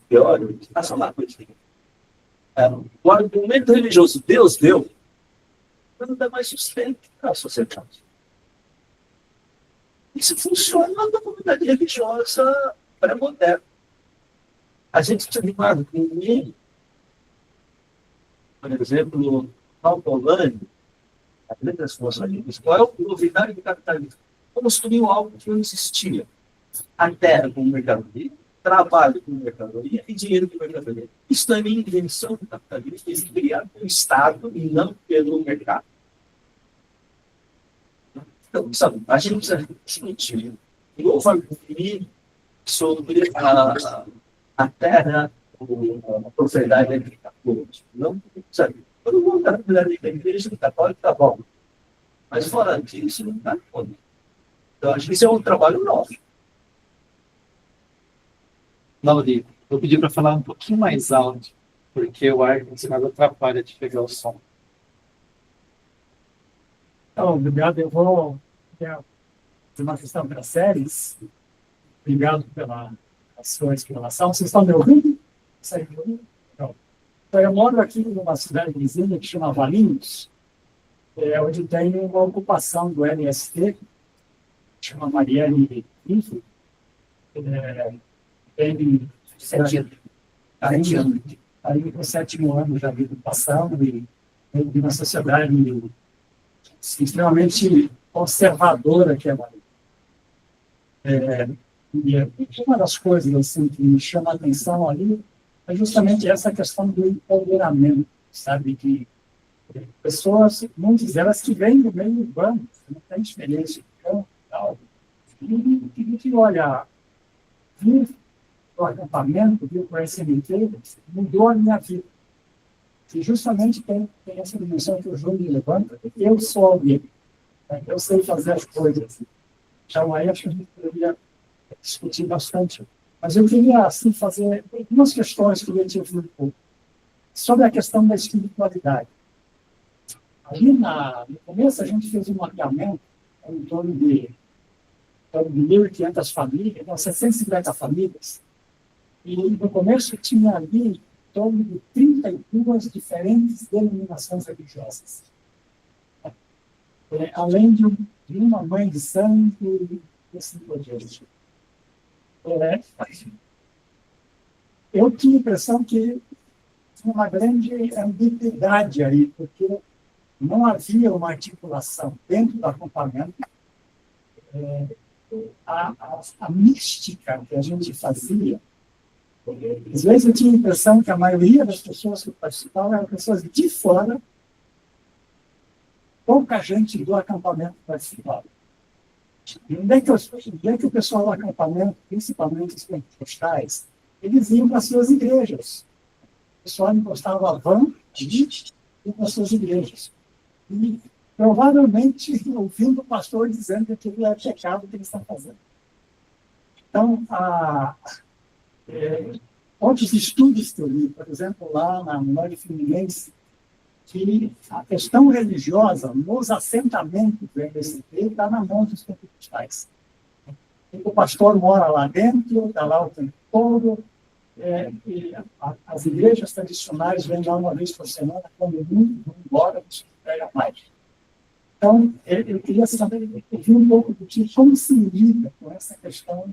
pior, é só uma coisa. O argumento religioso Deus deu, não dá mais sustento para a sociedade. Isso funciona na comunidade religiosa pré-moderna. A gente precisa de um argumento. Por exemplo, Paulo Polanyi, a grande responsabilidade, qual é a novidade do capitalismo? Construiu algo que não existia. A terra como mercadoria, trabalho como mercadoria e dinheiro como mercadoria. Isso também é invenção do capitalismo, é criado pelo Estado e não pelo mercado. Então, sabe, a gente precisa discutir um novo argumento sobre a terra, a propriedade agrícola. Não, sabe, todo mundo está na igreja católica, tá bom. Mas fora disso, não está bom. Então, acho que isso é um trabalho nosso. Lauri, eu pedi para falar um pouquinho mais alto, porque o ar-condicionado atrapalha de pegar o som. Então, obrigado. Eu vou fazer uma questão para séries. Obrigado pela sua explanação. Vocês estão me ouvindo? Conseguem me ouvir? Então, eu moro aqui numa cidade vizinha que chama Valinhos, onde tem uma ocupação do MST, que chama Marielle Info. Tem 7 anos. Aí, com 7º ano da vida passando, e de uma sociedade extremamente conservadora que é a Maria. E uma das coisas assim, que me chama a atenção ali é justamente essa questão do empoderamento, sabe? De pessoas, muitas delas que vêm do meio urbano, não têm experiência de campo e tal, e que, olha, vir o acampamento, vir para esse inteiro, mudou a minha vida. E justamente tem essa dimensão que o Júlio levanta, eu sou alguém, né? Eu sei fazer as coisas. Então, aí acho que a gente poderia discutir bastante. Mas eu queria, assim, fazer algumas questões que eu tinha um pouco sobre a questão da espiritualidade. Ali, no começo, a gente fez um mapeamento em torno de 1.500 famílias, então, 750 famílias, e no começo tinha ali em torno de 32 diferentes denominações religiosas. Além de uma mãe de santo e assim por diante. Eu tinha a impressão que tinha uma grande ambiguidade aí, porque não havia uma articulação dentro do acampamento. A mística que a gente fazia, às vezes eu tinha a impressão que a maioria das pessoas que participavam eram pessoas de fora, pouca gente do acampamento participava. E onde é que o pessoal do acampamento, principalmente os pentecostais, eles iam para as suas igrejas. O pessoal encostava a van e ia para as suas igrejas. E provavelmente ouvindo o pastor dizendo que aquilo é pecado que eles estão fazendo. Então, outros estudos que eu li, por exemplo, lá na Memória Fluminense, que a questão religiosa nos assentamentos do MST está na mão dos pentecostais. O pastor mora lá dentro, está lá o tempo todo, e as igrejas tradicionais vêm lá uma vez por semana, quando muito, vão embora, não pega mais. Então, eu queria saber, ouvir um pouco do tipo, como se lida com essa questão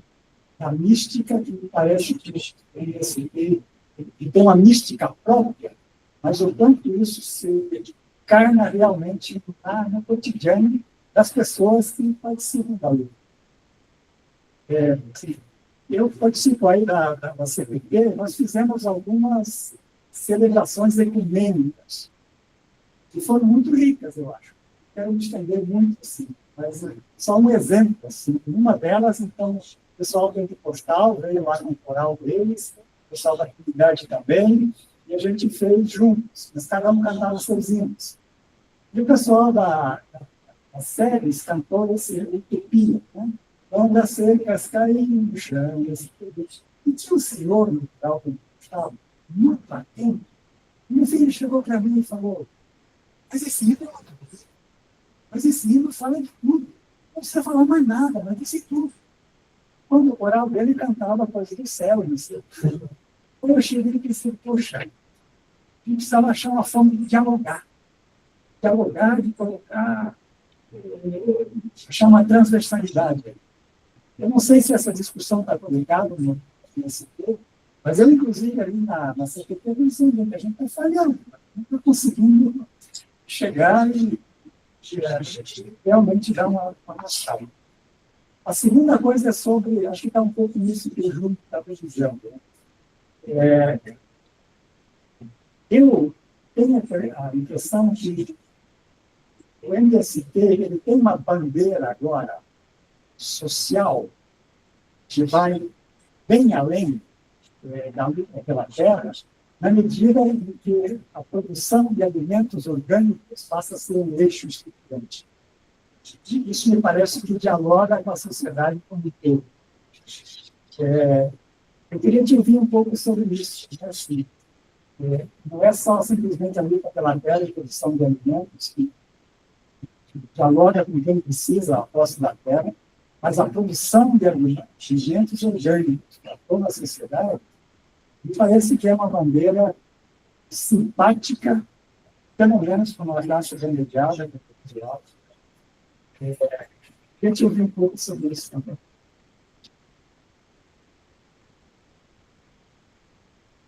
da mística, que me parece que tem uma mística própria, mas o quanto isso se encarna realmente no cotidiano das pessoas que participam da luta. Eu participo aí da CPP, nós fizemos algumas celebrações ecumênicas, que foram muito ricas, eu acho. Quero me estender muito, assim, mas só um exemplo, assim. Uma delas, então, o pessoal pentecostal veio lá com o coral deles, o pessoal da comunidade também, e a gente fez juntos, mas cada um cantava seus hinos. E o pessoal da séries cantou esse Utopia, né? Quando as cercas caem no chão, e tinha um senhor no coral estava muito atento, meu filho chegou para mim e falou, mas esse livro fala de tudo. Não precisa falar mais nada, mas disse tudo. Quando o coral dele cantava coisa do céu, não sei. Quando eu cheguei e pensei, poxa, a gente precisava achar uma forma de dialogar. Dialogar, de colocar, achar uma transversalidade. Eu não sei se essa discussão está colocada nesse tempo, mas eu, inclusive, ali na CPT, dizendo que a gente está falhando, não está conseguindo chegar e realmente dar uma chave. A segunda coisa é sobre, acho que está um pouco nisso que o Júlio está dizendo. Eu tenho a impressão que o MST ele tem uma bandeira agora social que vai bem além da luta pela terra, na medida em que a produção de alimentos orgânicos passa a ser um eixo estruturante. Isso me parece que dialoga com a sociedade como um todo. Eu queria te ouvir um pouco sobre isso. Assim, não é só simplesmente a luta pela terra e produção de alimentos que dialoga com quem precisa a posse da terra, mas a produção de alimentos orgânicos para toda a sociedade me parece que é uma bandeira simpática, pelo menos para uma classe remediada, cultural. Queria te ouvir um pouco sobre isso também.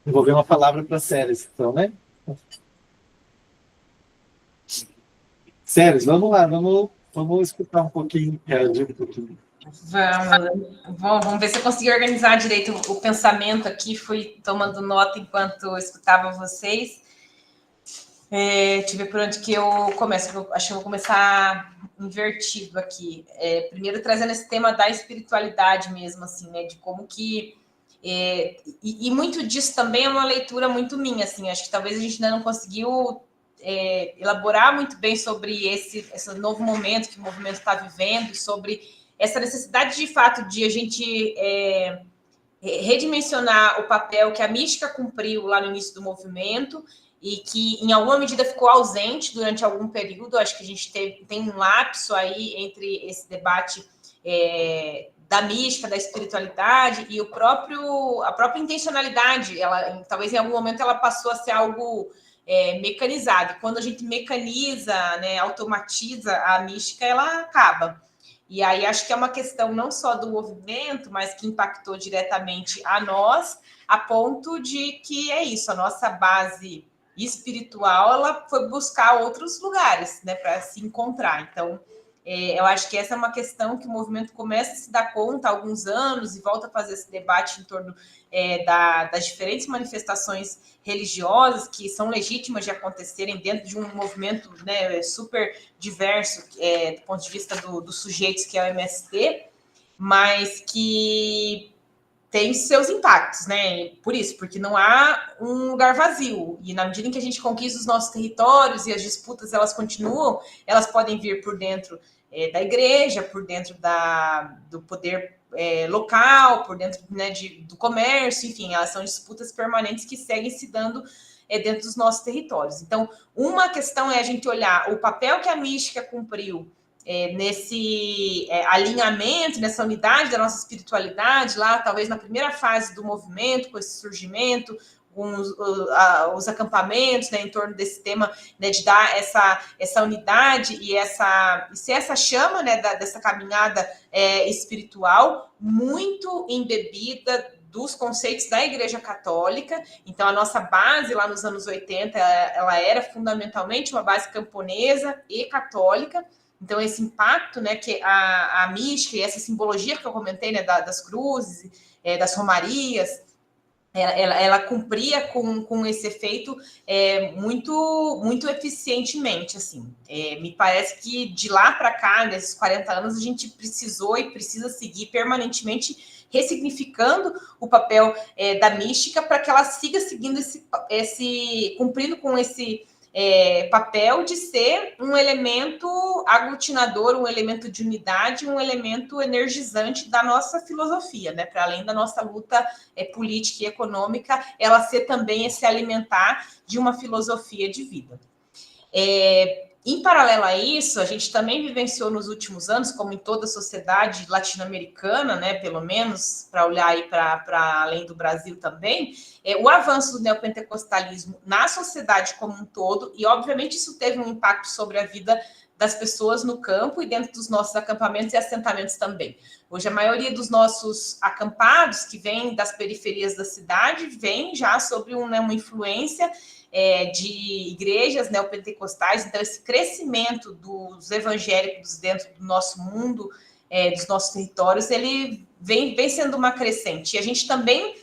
Vou ver uma palavra para Séries, então, né? Séries, vamos lá, vamos escutar um pouquinho, reagir um pouquinho. Vamos ver se eu consegui organizar direito o pensamento aqui. Fui tomando nota enquanto eu escutava vocês. Deixa eu ver por onde que eu começo. Acho que eu vou começar invertido aqui. Primeiro trazendo esse tema da espiritualidade mesmo, assim, né? De como que... E muito disso também é uma leitura muito minha, assim. Acho que talvez a gente ainda não conseguiu elaborar muito bem sobre esse novo momento que o movimento está vivendo, sobre essa necessidade de fato de a gente redimensionar o papel que a mística cumpriu lá no início do movimento e que em alguma medida ficou ausente durante algum período. Acho que a gente tem um lapso aí entre esse debate da mística, da espiritualidade e a própria intencionalidade. Ela, talvez em algum momento ela passou a ser algo mecanizado. Quando a gente mecaniza, né, automatiza a mística, ela acaba. E aí acho que é uma questão não só do movimento, mas que impactou diretamente a nós, a ponto de que é isso, a nossa base espiritual, ela foi buscar outros lugares, né, para se encontrar. Então, eu acho que essa é uma questão que o movimento começa a se dar conta há alguns anos e volta a fazer esse debate em torno das diferentes manifestações religiosas que são legítimas de acontecerem dentro de um movimento, né, super diverso do ponto de vista dos sujeitos que é o MST, mas que tem seus impactos, né? Por isso, porque não há um lugar vazio. E na medida em que a gente conquista os nossos territórios e as disputas elas continuam, elas podem vir por dentro da igreja, por dentro do poder local, por dentro, né, do comércio, enfim, elas são disputas permanentes que seguem se dando dentro dos nossos territórios. Então, uma questão é a gente olhar o papel que a mística cumpriu nesse alinhamento, nessa unidade da nossa espiritualidade, lá talvez na primeira fase do movimento, com esse surgimento, com os acampamentos, né, em torno desse tema, né, de dar essa unidade e ser essa chama, né, dessa caminhada espiritual, muito embebida dos conceitos da Igreja Católica. Então, a nossa base lá nos anos 80, ela era fundamentalmente uma base camponesa e católica. Então, esse impacto, né, que a mística e essa simbologia que eu comentei, né, das cruzes, das romarias, ela cumpria com esse efeito muito, muito eficientemente, assim. Me parece que de lá para cá, nesses 40 anos, a gente precisou e precisa seguir permanentemente ressignificando o papel da mística para que ela siga seguindo cumprindo com papel de ser um elemento aglutinador, um elemento de unidade, um elemento energizante da nossa filosofia, né? Para além da nossa luta política e econômica, ela ser também esse alimentar de uma filosofia de vida. Em paralelo a isso, a gente também vivenciou nos últimos anos, como em toda a sociedade latino-americana, né, pelo menos, para olhar aí para além do Brasil também, o avanço do neopentecostalismo na sociedade como um todo, e obviamente isso teve um impacto sobre a vida das pessoas no campo e dentro dos nossos acampamentos e assentamentos também. Hoje, a maioria dos nossos acampados, que vêm das periferias da cidade, vem já sobre uma influência de igrejas neopentecostais. Então, esse crescimento dos evangélicos dentro do nosso mundo, dos nossos territórios, ele vem sendo uma crescente. E a gente também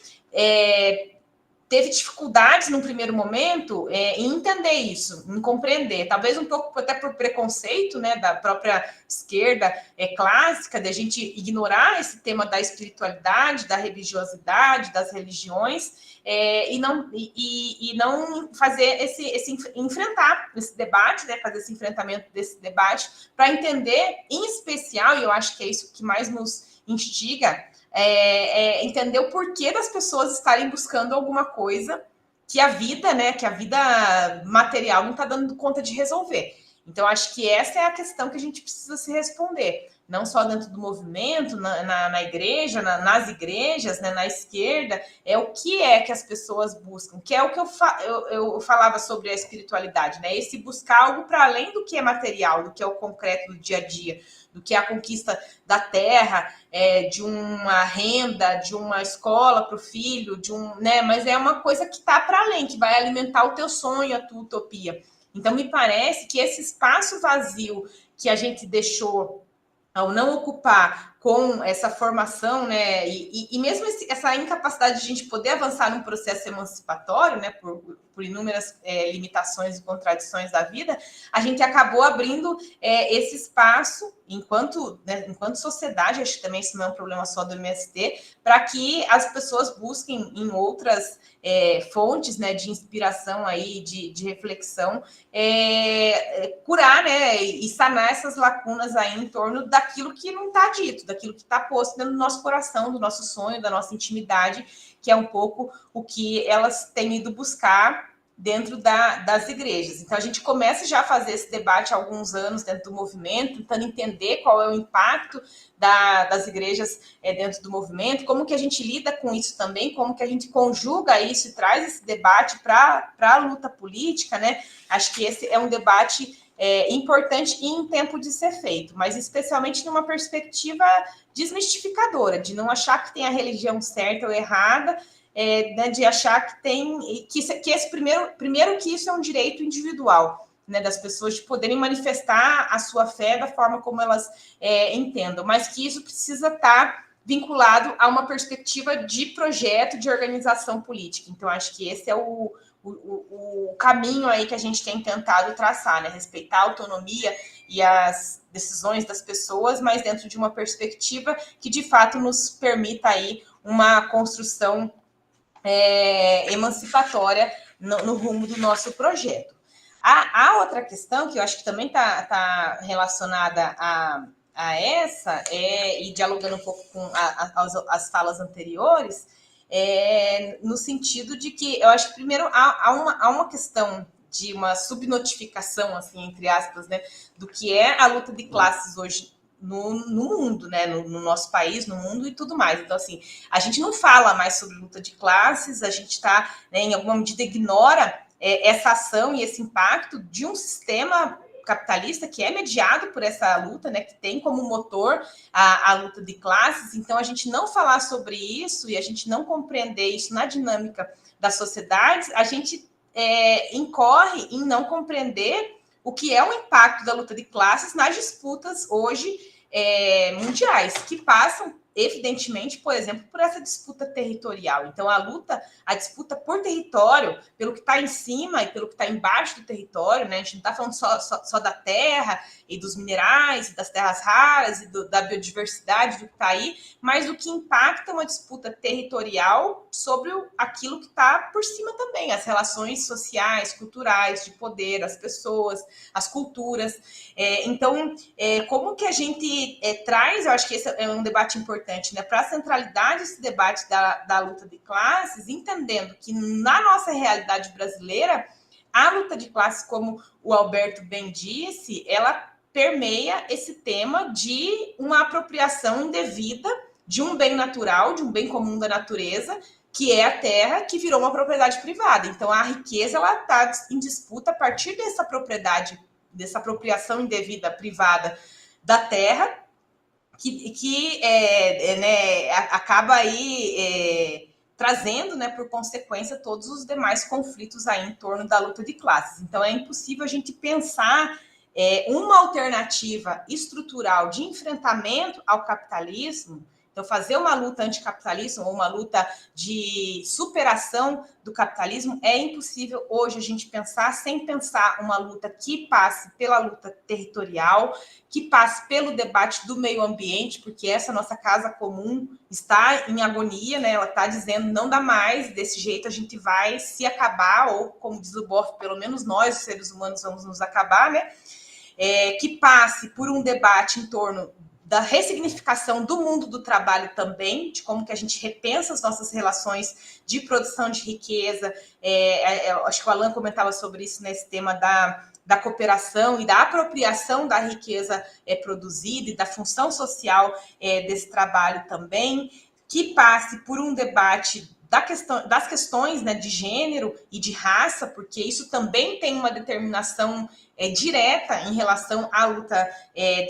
teve dificuldades no primeiro momento em entender isso, em compreender, talvez um pouco até por preconceito, né, da própria esquerda clássica, de a gente ignorar esse tema da espiritualidade, da religiosidade, das religiões, e não fazer enfrentar esse debate, né, fazer esse enfrentamento desse debate, para entender, em especial, e eu acho que é isso que mais nos instiga, entender o porquê das pessoas estarem buscando alguma coisa que a vida, né, que a vida material não está dando conta de resolver. Então, acho que essa é a questão que a gente precisa se responder, não só dentro do movimento, na igreja, nas igrejas, né, na esquerda, o que é que as pessoas buscam, que é o que eu falava sobre a espiritualidade, né, esse buscar algo para além do que é material, do que é o concreto do dia a dia, do que é a conquista da terra, de uma renda, de uma escola para o filho, né, mas é uma coisa que está para além, que vai alimentar o teu sonho, a tua utopia. Então, me parece que esse espaço vazio que a gente deixou ao não ocupar com essa formação, né, e mesmo essa incapacidade de a gente poder avançar num processo emancipatório, né, por inúmeras limitações e contradições da vida, a gente acabou abrindo esse espaço, enquanto sociedade, acho que também isso não é um problema só do MST, para que as pessoas busquem em outras fontes, né, de inspiração aí, de reflexão, curar, né, e sanar essas lacunas aí em torno daquilo que não está dito, daquilo que está posto dentro do nosso coração, do nosso sonho, da nossa intimidade, que é um pouco o que elas têm ido buscar dentro das igrejas. Então, a gente começa já a fazer esse debate há alguns anos dentro do movimento, tentando entender qual é o impacto das igrejas dentro do movimento, como que a gente lida com isso também, como que a gente conjuga isso e traz esse debate para a luta política, né? Acho que esse é um debate importante e em tempo de ser feito, mas especialmente numa perspectiva desmistificadora, de não achar que tem a religião certa ou errada, né, de achar que esse primeiro que isso é um direito individual, né, das pessoas de poderem manifestar a sua fé da forma como elas entendam, mas que isso precisa estar vinculado a uma perspectiva de projeto de organização política. Então, acho que esse é o caminho aí que a gente tem tentado traçar, né? Respeitar a autonomia e as decisões das pessoas, mas dentro de uma perspectiva que, de fato, nos permita aí uma construção emancipatória no rumo do nosso projeto. A outra questão, que eu acho que também está relacionada a essa, e dialogando um pouco com as falas anteriores, no sentido de que eu acho que primeiro há uma questão de uma subnotificação, assim, entre aspas, né, do que é a luta de classes hoje no mundo, né, no nosso país, no mundo e tudo mais. Então, assim, a gente não fala mais sobre luta de classes, a gente está, né, em alguma medida, ignora essa ação e esse impacto de um sistema capitalista que é mediado por essa luta, né, que tem como motor a luta de classes. Então, a gente não falar sobre isso e a gente não compreender isso na dinâmica das sociedades, a gente incorre em não compreender o que é o impacto da luta de classes nas disputas hoje mundiais, que passam evidentemente, por exemplo, por essa disputa territorial. Então, a disputa por território, pelo que está em cima e pelo que está embaixo do território, né? A gente não está falando só da terra e dos minerais, das terras raras e da biodiversidade, do que está aí, mas o que impacta uma disputa territorial sobre aquilo que está por cima também, as relações sociais, culturais, de poder, as pessoas, as culturas. Então, como que a gente traz, eu acho que esse é um debate importante, né, para a centralidade desse debate da luta de classes, entendendo que na nossa realidade brasileira, a luta de classes, como o Alberto bem disse, ela permeia esse tema de uma apropriação indevida de um bem natural, de um bem comum da natureza, que é a terra, que virou uma propriedade privada. Então, a riqueza ela está em disputa a partir dessa propriedade, dessa apropriação indevida privada da terra, que né, acaba aí trazendo, né, por consequência, todos os demais conflitos aí em torno da luta de classes. Então, é impossível a gente pensar uma alternativa estrutural de enfrentamento ao capitalismo. Então, fazer uma luta anticapitalista ou uma luta de superação do capitalismo é impossível hoje a gente pensar sem pensar uma luta que passe pela luta territorial, que passe pelo debate do meio ambiente, porque essa nossa casa comum está em agonia, né? Ela está dizendo não dá mais, desse jeito a gente vai se acabar, ou como diz o Boff, pelo menos nós, os seres humanos, vamos nos acabar, né? Que passe por um debate em torno da ressignificação do mundo do trabalho também, de como que a gente repensa as nossas relações de produção de riqueza. Acho que o Alan comentava sobre isso nesse tema da cooperação e da apropriação da riqueza produzida e da função social desse trabalho também, que passe por um debate das questões, né, de gênero e de raça, porque isso também tem uma determinação direta em relação à luta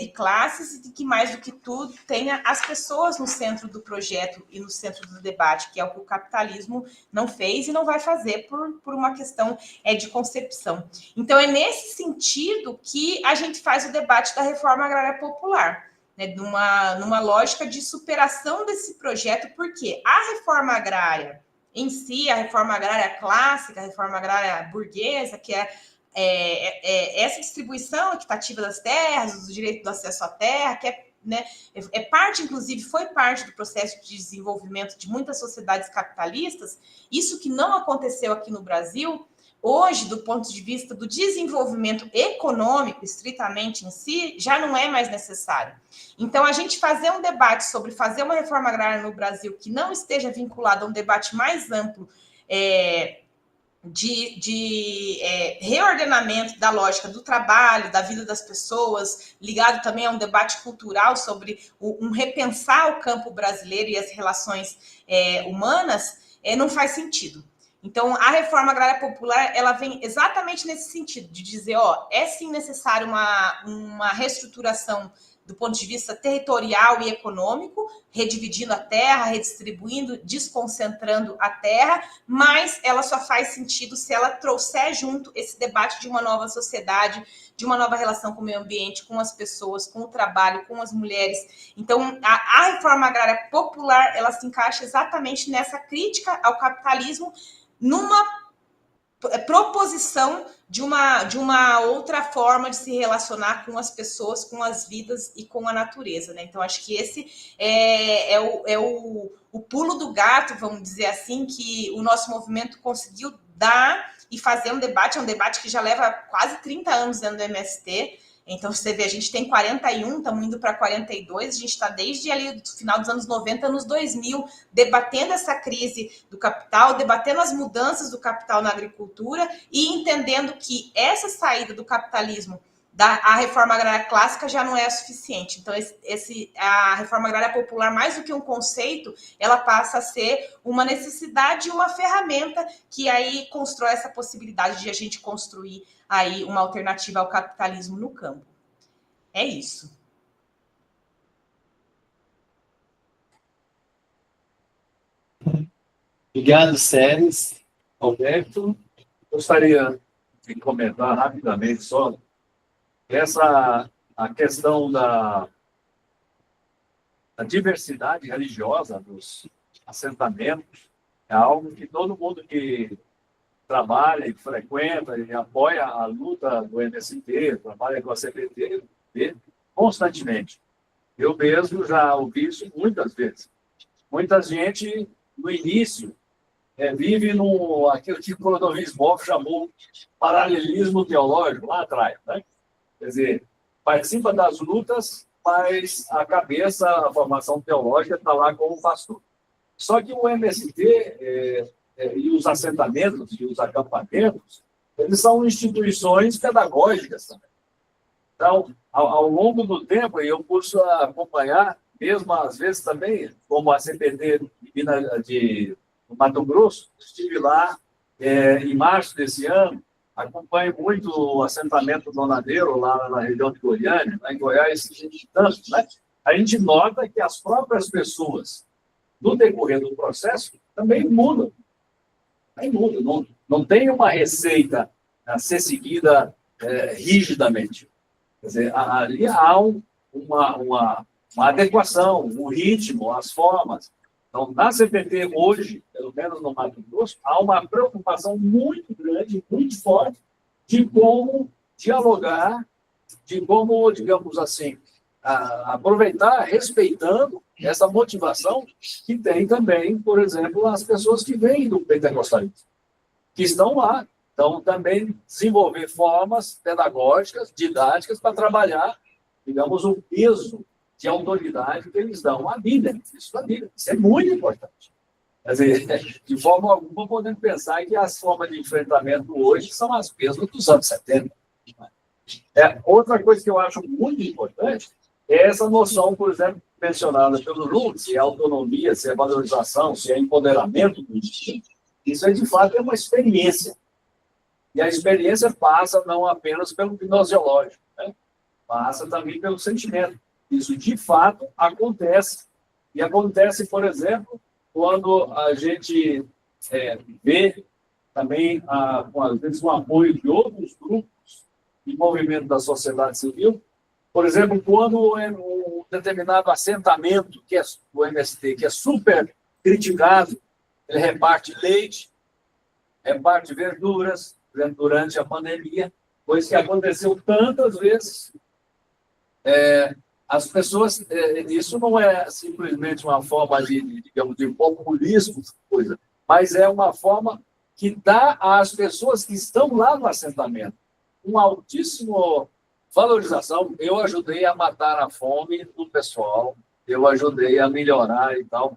de classes, e que, mais do que tudo, tenha as pessoas no centro do projeto e no centro do debate, que é o que o capitalismo não fez e não vai fazer por uma questão de concepção. Então, é nesse sentido que a gente faz o debate da reforma agrária popular, né, numa lógica de superação desse projeto, porque a reforma agrária em si, a reforma agrária clássica, a reforma agrária burguesa, que essa distribuição equitativa das terras, do direito do acesso à terra, que né, parte, inclusive, foi parte do processo de desenvolvimento de muitas sociedades capitalistas. Isso que não aconteceu aqui no Brasil. Hoje, do ponto de vista do desenvolvimento econômico, estritamente em si, já não é mais necessário. Então, a gente fazer um debate sobre fazer uma reforma agrária no Brasil que não esteja vinculada a um debate mais amplo de reordenamento da lógica do trabalho, da vida das pessoas, ligado também a um debate cultural sobre um repensar o campo brasileiro e as relações humanas, não faz sentido. Então, a reforma agrária popular, ela vem exatamente nesse sentido, de dizer, é sim necessário uma reestruturação do ponto de vista territorial e econômico, redividindo a terra, redistribuindo, desconcentrando a terra, mas ela só faz sentido se ela trouxer junto esse debate de uma nova sociedade, de uma nova relação com o meio ambiente, com as pessoas, com o trabalho, com as mulheres. Então, a reforma agrária popular, ela se encaixa exatamente nessa crítica ao capitalismo, numa proposição de uma outra forma de se relacionar com as pessoas, com as vidas e com a natureza, né? Então, acho que esse é o pulo do gato, vamos dizer assim, que o nosso movimento conseguiu dar e fazer um debate. É um debate que já leva quase 30 anos dentro do MST. Então, você vê, a gente tem 41, estamos indo para 42, a gente está desde ali do final dos anos 90, anos 2000, debatendo essa crise do capital, debatendo as mudanças do capital na agricultura e entendendo que essa saída do capitalismo a reforma agrária clássica já não é suficiente. Então, a reforma agrária popular, mais do que um conceito, ela passa a ser uma necessidade e uma ferramenta que aí constrói essa possibilidade de a gente construir aí uma alternativa ao capitalismo no campo. É isso. Obrigado, Séries. Alberto? Gostaria de comentar rapidamente só a questão a diversidade religiosa dos assentamentos é algo que todo mundo que trabalha e frequenta e apoia a luta do MST, trabalha com a CPT, vê constantemente. Eu mesmo já ouvi isso muitas vezes. Muita gente, no início, vive aquilo que o Clodovis Boff chamou paralelismo teológico, lá atrás. Né? Quer dizer, participa das lutas, mas a cabeça, a formação teológica está lá com o pastor. Só que o MST e os assentamentos e os acampamentos, eles são instituições pedagógicas também. Então, ao longo do tempo, eu pude acompanhar, mesmo às vezes também, como a CPT de Mato Grosso, estive lá em março desse ano, acompanho muito o assentamento donadeiro lá na região de Goiânia, lá em Goiás, tanto, né? A gente nota que as próprias pessoas, no decorrer do processo, também mudam. Não tem uma receita a ser seguida rigidamente. Quer dizer, ali há uma adequação, um ritmo, as formas. Então, na CPT, hoje, pelo menos no Mato Grosso, há uma preocupação muito grande, muito forte, de como dialogar, de como, digamos assim, aproveitar, respeitando essa motivação que tem também, por exemplo, as pessoas que vêm do pentecostalismo, que estão lá. Então, também desenvolver formas pedagógicas, didáticas, para trabalhar, digamos, o peso de autoridade que eles dão à Bíblia. Isso é muito importante. Quer dizer, de forma alguma, podemos pensar que as formas de enfrentamento hoje são as mesmas dos anos 70. Outra coisa que eu acho muito importante é essa noção, por exemplo, mencionada pelo Lula, se é autonomia, se é valorização, se é empoderamento do indivíduo. Isso, de fato, é uma experiência. E a experiência passa não apenas pelo gnoseológico, né? Passa também pelo sentimento. Isso, de fato, acontece. E acontece, por exemplo, quando a gente vê também, às vezes, o apoio de outros grupos e movimento da sociedade civil. Por exemplo, quando um determinado assentamento, que é o MST, que é super criticado, ele reparte leite, reparte verduras, durante a pandemia, coisa que aconteceu tantas vezes. As pessoas, isso não é simplesmente uma forma digamos, de populismo, coisa, mas é uma forma que dá às pessoas que estão lá no assentamento uma altíssima valorização. Eu ajudei a matar a fome do pessoal, eu ajudei a melhorar e tal.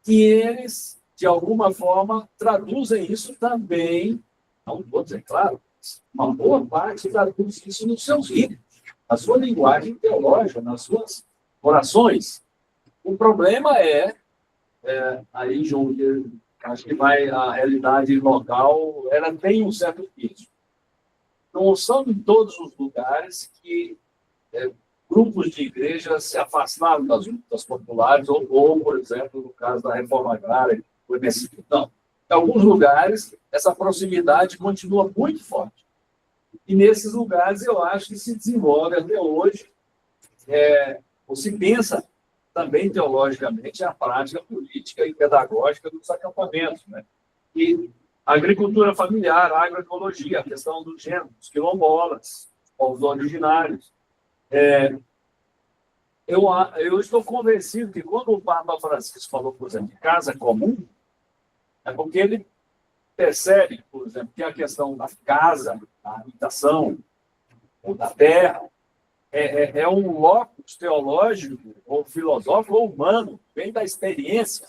Que eles, de alguma forma, traduzem isso também, não vou dizer, claro, uma boa parte traduz isso nos seus ritmos, na sua linguagem teológica, nas suas orações. O problema aí, João, acho que a realidade local, ela tem um certo peso. Não são em todos os lugares que grupos de igrejas se afastaram das lutas populares, ou, por exemplo, no caso da reforma agrária, o MST. Não. Em alguns lugares, essa proximidade continua muito forte. E nesses lugares, eu acho que se desenvolve até hoje, ou se pensa também teologicamente, a prática política e pedagógica dos acampamentos. Né? E a agricultura familiar, a agroecologia, a questão do gênero, dos quilombolas, povos originários. Eu estou convencido que quando o Papa Francisco falou, por exemplo, de casa comum, é porque ele percebe, por exemplo, que a questão da casa, da habitação, ou da terra, é um locus teológico, ou filosófico, ou humano, vem da experiência.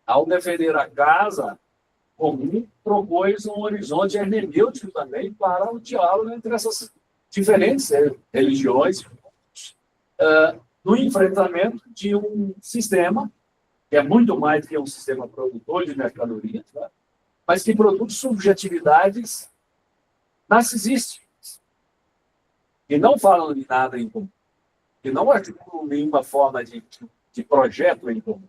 Ao defender a casa comum, propôs um horizonte hermenêutico também para o diálogo entre essas diferentes religiões, no enfrentamento de um sistema que é muito mais do que um sistema produtor de mercadorias, né? Mas que produz subjetividades narcisísticas, que não falam de nada em comum, que não articulam nenhuma forma de projeto em comum,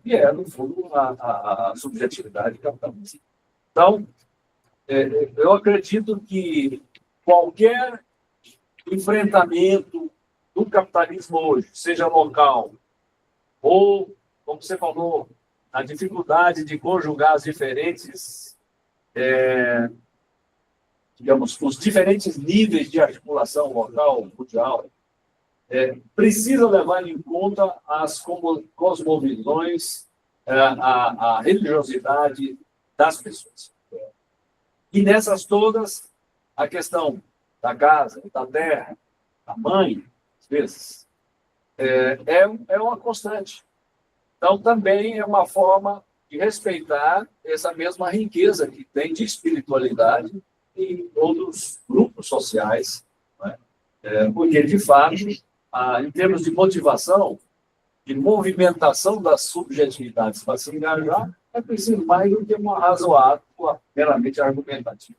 que é, no fundo, a subjetividade capitalista. Então, eu acredito que qualquer enfrentamento do capitalismo hoje, seja local, ou, como você falou, a dificuldade de conjugar as diferentes, digamos, os diferentes níveis de articulação local, mundial, precisa levar em conta as cosmovisões, a religiosidade das pessoas. E nessas todas, a questão da casa, da terra, da mãe, às vezes, é uma constante. Então, também é uma forma de respeitar essa mesma riqueza que tem de espiritualidade em outros grupos sociais, né? Porque, de fato, em termos de motivação, de movimentação das subjetividades para se engajar, é preciso mais do que uma razoável, meramente argumentativa.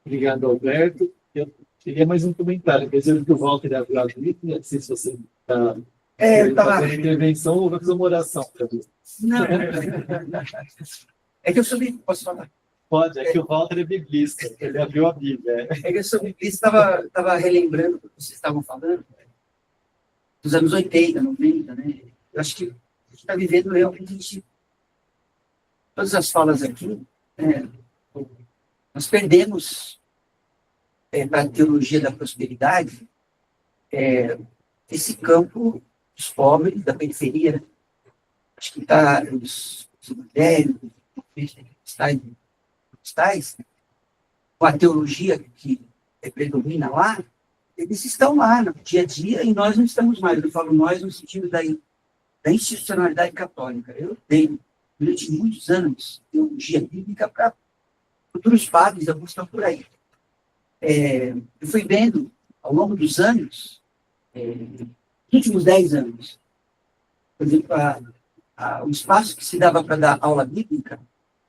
Obrigado, Alberto. Eu queria mais um comentário. Percebo que o Walter abriu a grita, não sei se você está fazendo intervenção ou vai fazer uma oração para mim. Não. É que eu sou biblista, posso falar? Pode, é que o Walter é biblista, ele abriu a Bíblia. É que eu sou biblista, estava relembrando o que vocês estavam falando, dos anos 80, 90, né? Eu acho que a gente está vivendo realmente todas as falas aqui, nós perdemos para a teologia da prosperidade esse campo dos pobres, da periferia, né? Acho que está os evangélicos, os tais, com a teologia que predomina lá, eles estão lá no dia a dia e nós não estamos mais. Eu falo nós no sentido da institucionalidade católica. Eu tenho, durante muitos anos, teologia bíblica para futuros padres, alguns estão por aí. Eu fui vendo, ao longo dos anos, nos últimos 10 anos, por exemplo, o espaço que se dava para dar aula bíblica,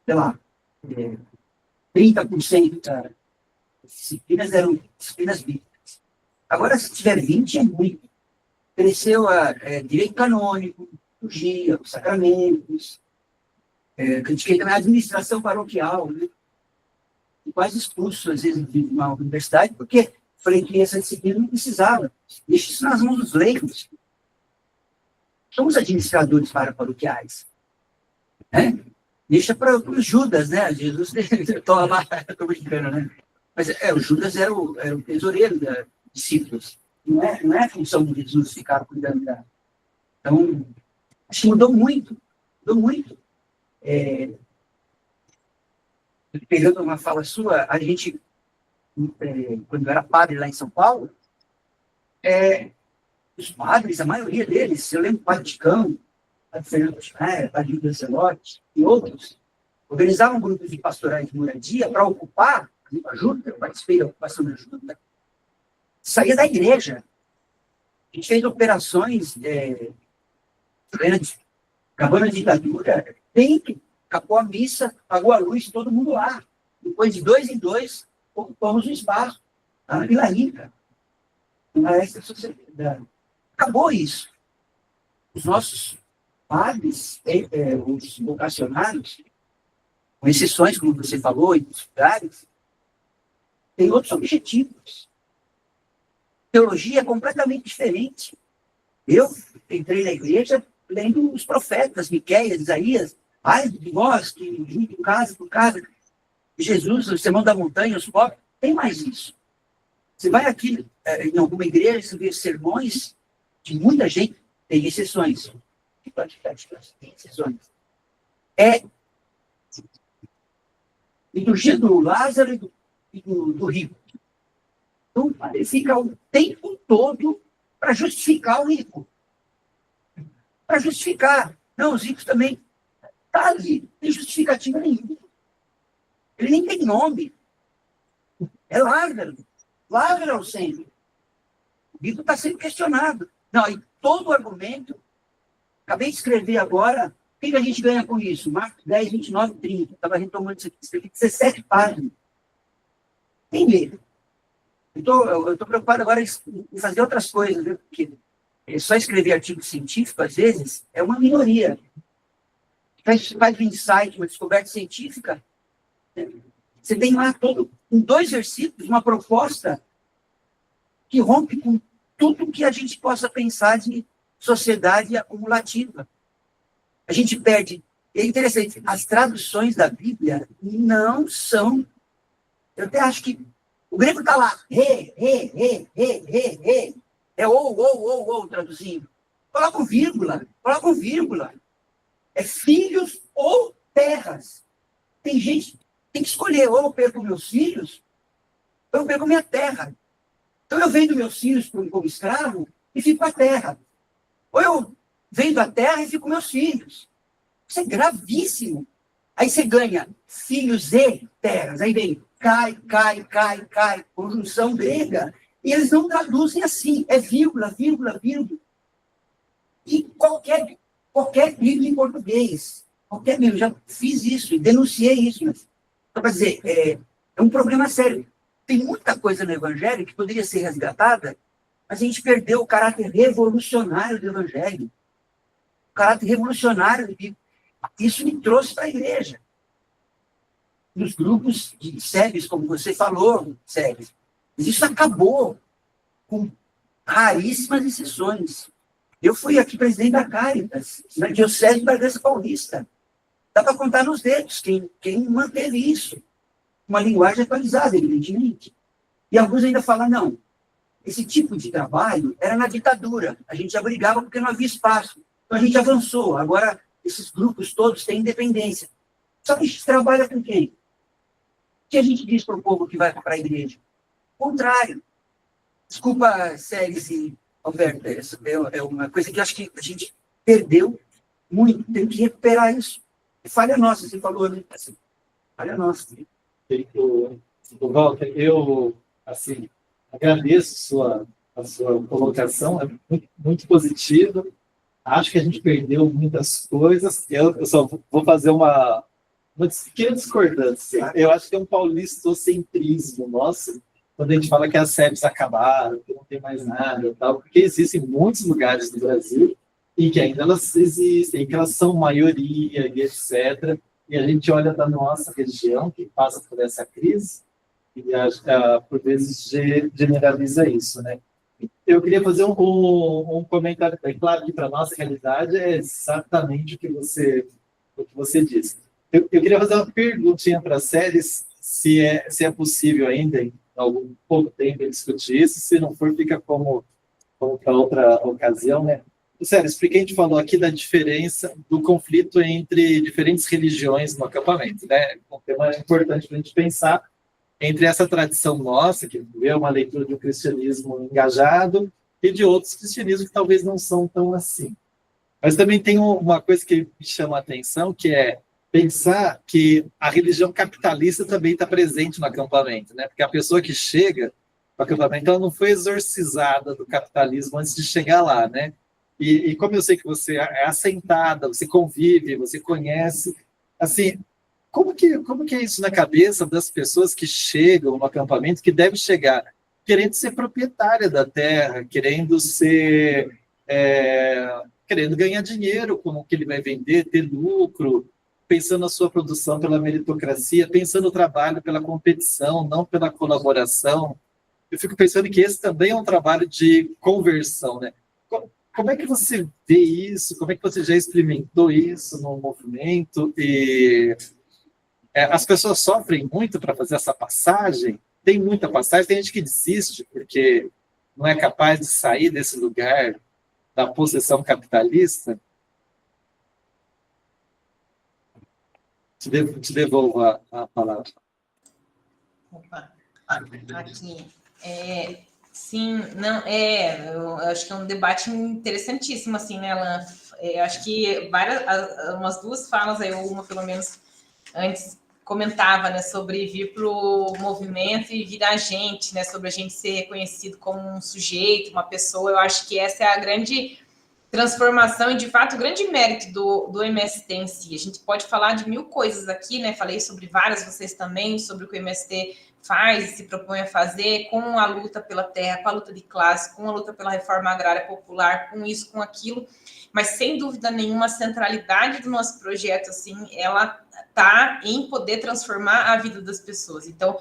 sei lá, 30% das disciplinas eram disciplinas bíblicas. Agora, se tiver 20, é muito. Cresceu direito canônico, liturgia, os sacramentos, critiquei também a administração paroquial, né? E quase expulso, às vezes, de uma universidade, porque falei que essa disciplina não precisava. Deixa isso nas mãos dos leigos. Somos administradores paroquiais. Né? Deixa para os Judas, né? Jesus, estou lá, estou brincando, né? Mas o Judas era o tesoureiro dos discípulos. Não é a função de Jesus ficar cuidando da... Então, acho que mudou muito. Mudou muito. Pegando uma fala sua, a gente, quando eu era padre lá em São Paulo, os padres, a maioria deles, eu lembro do Padre Ticão, Padre Fernando Schreier, Padre Júlio Celotti e outros, organizavam grupos de pastorais de moradia para ocupar, a junta, eu participei da ocupação da junta, saía da igreja. A gente fez operações, acabando a ditadura, acabou a missa, pagou a luz, todo mundo lá. Depois de 2 em 2, ocupamos o espaço, na Vila Rica, na Extra Sociedade. Acabou isso. Os nossos padres, os vocacionados, com exceções, como você falou, em muitos lugares, têm outros objetivos. Teologia é completamente diferente. Eu entrei na igreja lendo os profetas, Miqueias, Isaías, ai de nós que junto casa por casa, Jesus, o Sermão da Montanha, os pobres, tem mais isso. Você vai aqui em alguma igreja, você vê sermões de muita gente, tem exceções. Tem exceções. Liturgia do Lázaro e do rico. Então, ele fica o tempo todo para justificar o rico. Para justificar. Não, os ricos também. Está ali, não tem justificativa nenhuma. Ele nem tem nome. É Lázaro. Lázaro é o centro. O rico está sendo questionado. Não, e todo o argumento, acabei de escrever agora, o que a gente ganha com isso? Marcos 10, 29, 30. Estava retomando isso aqui, escrevi 17 páginas. Quem lê? Eu estou preocupado agora em fazer outras coisas, né? Porque só escrever artigo científico, às vezes, é uma minoria. Faz um insight, uma descoberta científica, né? Você tem lá em 2 versículos, uma proposta que rompe com tudo que a gente possa pensar de sociedade acumulativa. A gente perde. É interessante, as traduções da Bíblia não são. Eu até acho que o grego está lá, é ou, traduzindo. Coloca um vírgula. É filhos ou terras. Tem gente que tem que escolher, ou eu perco meus filhos, ou eu perco minha terra. Então eu vendo meus filhos como escravo e fico com a terra. Ou eu vendo a terra e fico com meus filhos. Isso é gravíssimo. Aí você ganha filhos e terras. Aí vem cai, conjunção grega. E eles não traduzem assim. É vírgula. E qualquer livro em português, qualquer livro, já fiz isso, denunciei isso. Então, para dizer, é um problema sério. Tem muita coisa no Evangelho que poderia ser resgatada, mas a gente perdeu o caráter revolucionário do Evangelho. O caráter revolucionário do Bíblia. Isso me trouxe para a igreja. Nos grupos de SEBs, como você falou, SEBs. Isso acabou com raríssimas exceções. Eu fui aqui presidente da Caritas, na Diocese de Bragança Paulista. Dá para contar nos dedos quem manteve isso. Uma linguagem atualizada, evidentemente. E alguns ainda falam, não, esse tipo de trabalho era na ditadura. A gente já brigava porque não havia espaço. Então a gente avançou. Agora esses grupos todos têm independência. Só que a gente trabalha com quem? O que a gente diz para o povo que vai para a igreja? O contrário. Desculpa, Séries e Alberto, é uma coisa que eu acho que a gente perdeu muito. Tem que recuperar isso. Falha nossa, você falou, né? Assim, falha nossa. Walter, eu assim, agradeço a sua colocação, é muito, muito positiva. Acho que a gente perdeu muitas coisas. Eu só vou fazer uma pequena discordância. Eu acho que é um paulistocentrismo nosso, quando a gente fala que as SEBs acabaram, que não tem mais nada, tal, porque existem muitos lugares do Brasil e que ainda elas existem, que elas são maioria e etc. E a gente olha da nossa região, que passa por essa crise, e por vezes generaliza isso, né? Eu queria fazer um comentário. É claro que para a nossa realidade é exatamente o que você disse. Eu queria fazer uma perguntinha para a Séries, se é possível ainda, em algum pouco tempo, discutir isso. Se não for, fica como para outra ocasião, né? Séries, porque a gente falou aqui da diferença do conflito entre diferentes religiões no acampamento, né? Um tema importante para a gente pensar entre essa tradição nossa, que é uma leitura de um cristianismo engajado, e de outros cristianismos que talvez não são tão assim. Mas também tem uma coisa que me chama a atenção, que é pensar que a religião capitalista também está presente no acampamento, né? Porque a pessoa que chega no acampamento, ela não foi exorcizada do capitalismo antes de chegar lá, né? E como eu sei que você é assentada, você convive, você conhece, assim, como que é isso na cabeça das pessoas que chegam no acampamento, que devem chegar querendo ser proprietária da terra, querendo ganhar dinheiro com o que ele vai vender, ter lucro, pensando na sua produção pela meritocracia, pensando no trabalho pela competição, não pela colaboração. Eu fico pensando que esse também é um trabalho de conversão, né? Como é que você vê isso? Como é que você já experimentou isso no movimento? E as pessoas sofrem muito para fazer essa passagem? Tem muita passagem, tem gente que desiste porque não é capaz de sair desse lugar da possessão capitalista. Te devolvo a palavra. Opa, aqui. Sim, não, eu acho que é um debate interessantíssimo, assim, né, Alan? Eu acho que umas duas falas, aí, uma pelo menos antes comentava, né, sobre vir para o movimento e virar gente, né, sobre a gente ser reconhecido como um sujeito, uma pessoa. Eu acho que essa é a grande transformação e, de fato, o grande mérito do MST em si. A gente pode falar de 1000 coisas aqui, né? Falei sobre várias, vocês também, sobre o que o MST faz e se propõe a fazer com a luta pela terra, com a luta de classe, com a luta pela reforma agrária popular, com isso, com aquilo. Mas, sem dúvida nenhuma, a centralidade do nosso projeto, assim, ela está em poder transformar a vida das pessoas. Então,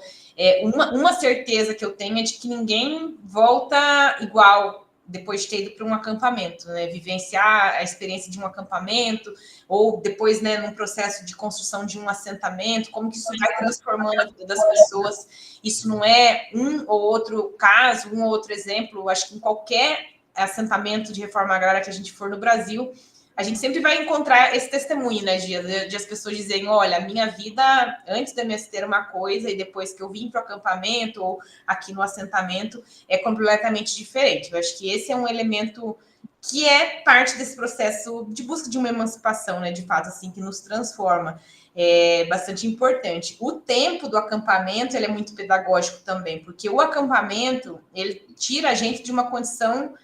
uma certeza que eu tenho é de que ninguém volta igual depois de ter ido para um acampamento, né? Vivenciar a experiência de um acampamento, ou depois, né, num processo de construção de um assentamento, como que isso vai transformando a vida das pessoas. Isso não é um ou outro caso, um ou outro exemplo. Eu acho que em qualquer assentamento de reforma agrária que a gente for no Brasil, a gente sempre vai encontrar esse testemunho, né, de as pessoas dizerem, olha, a minha vida antes da MST era uma coisa e depois que eu vim para o acampamento ou aqui no assentamento é completamente diferente. Eu acho que esse é um elemento que é parte desse processo de busca de uma emancipação, né, de fato, assim, que nos transforma. É bastante importante. O tempo do acampamento, ele é muito pedagógico também, porque o acampamento, ele tira a gente de uma condição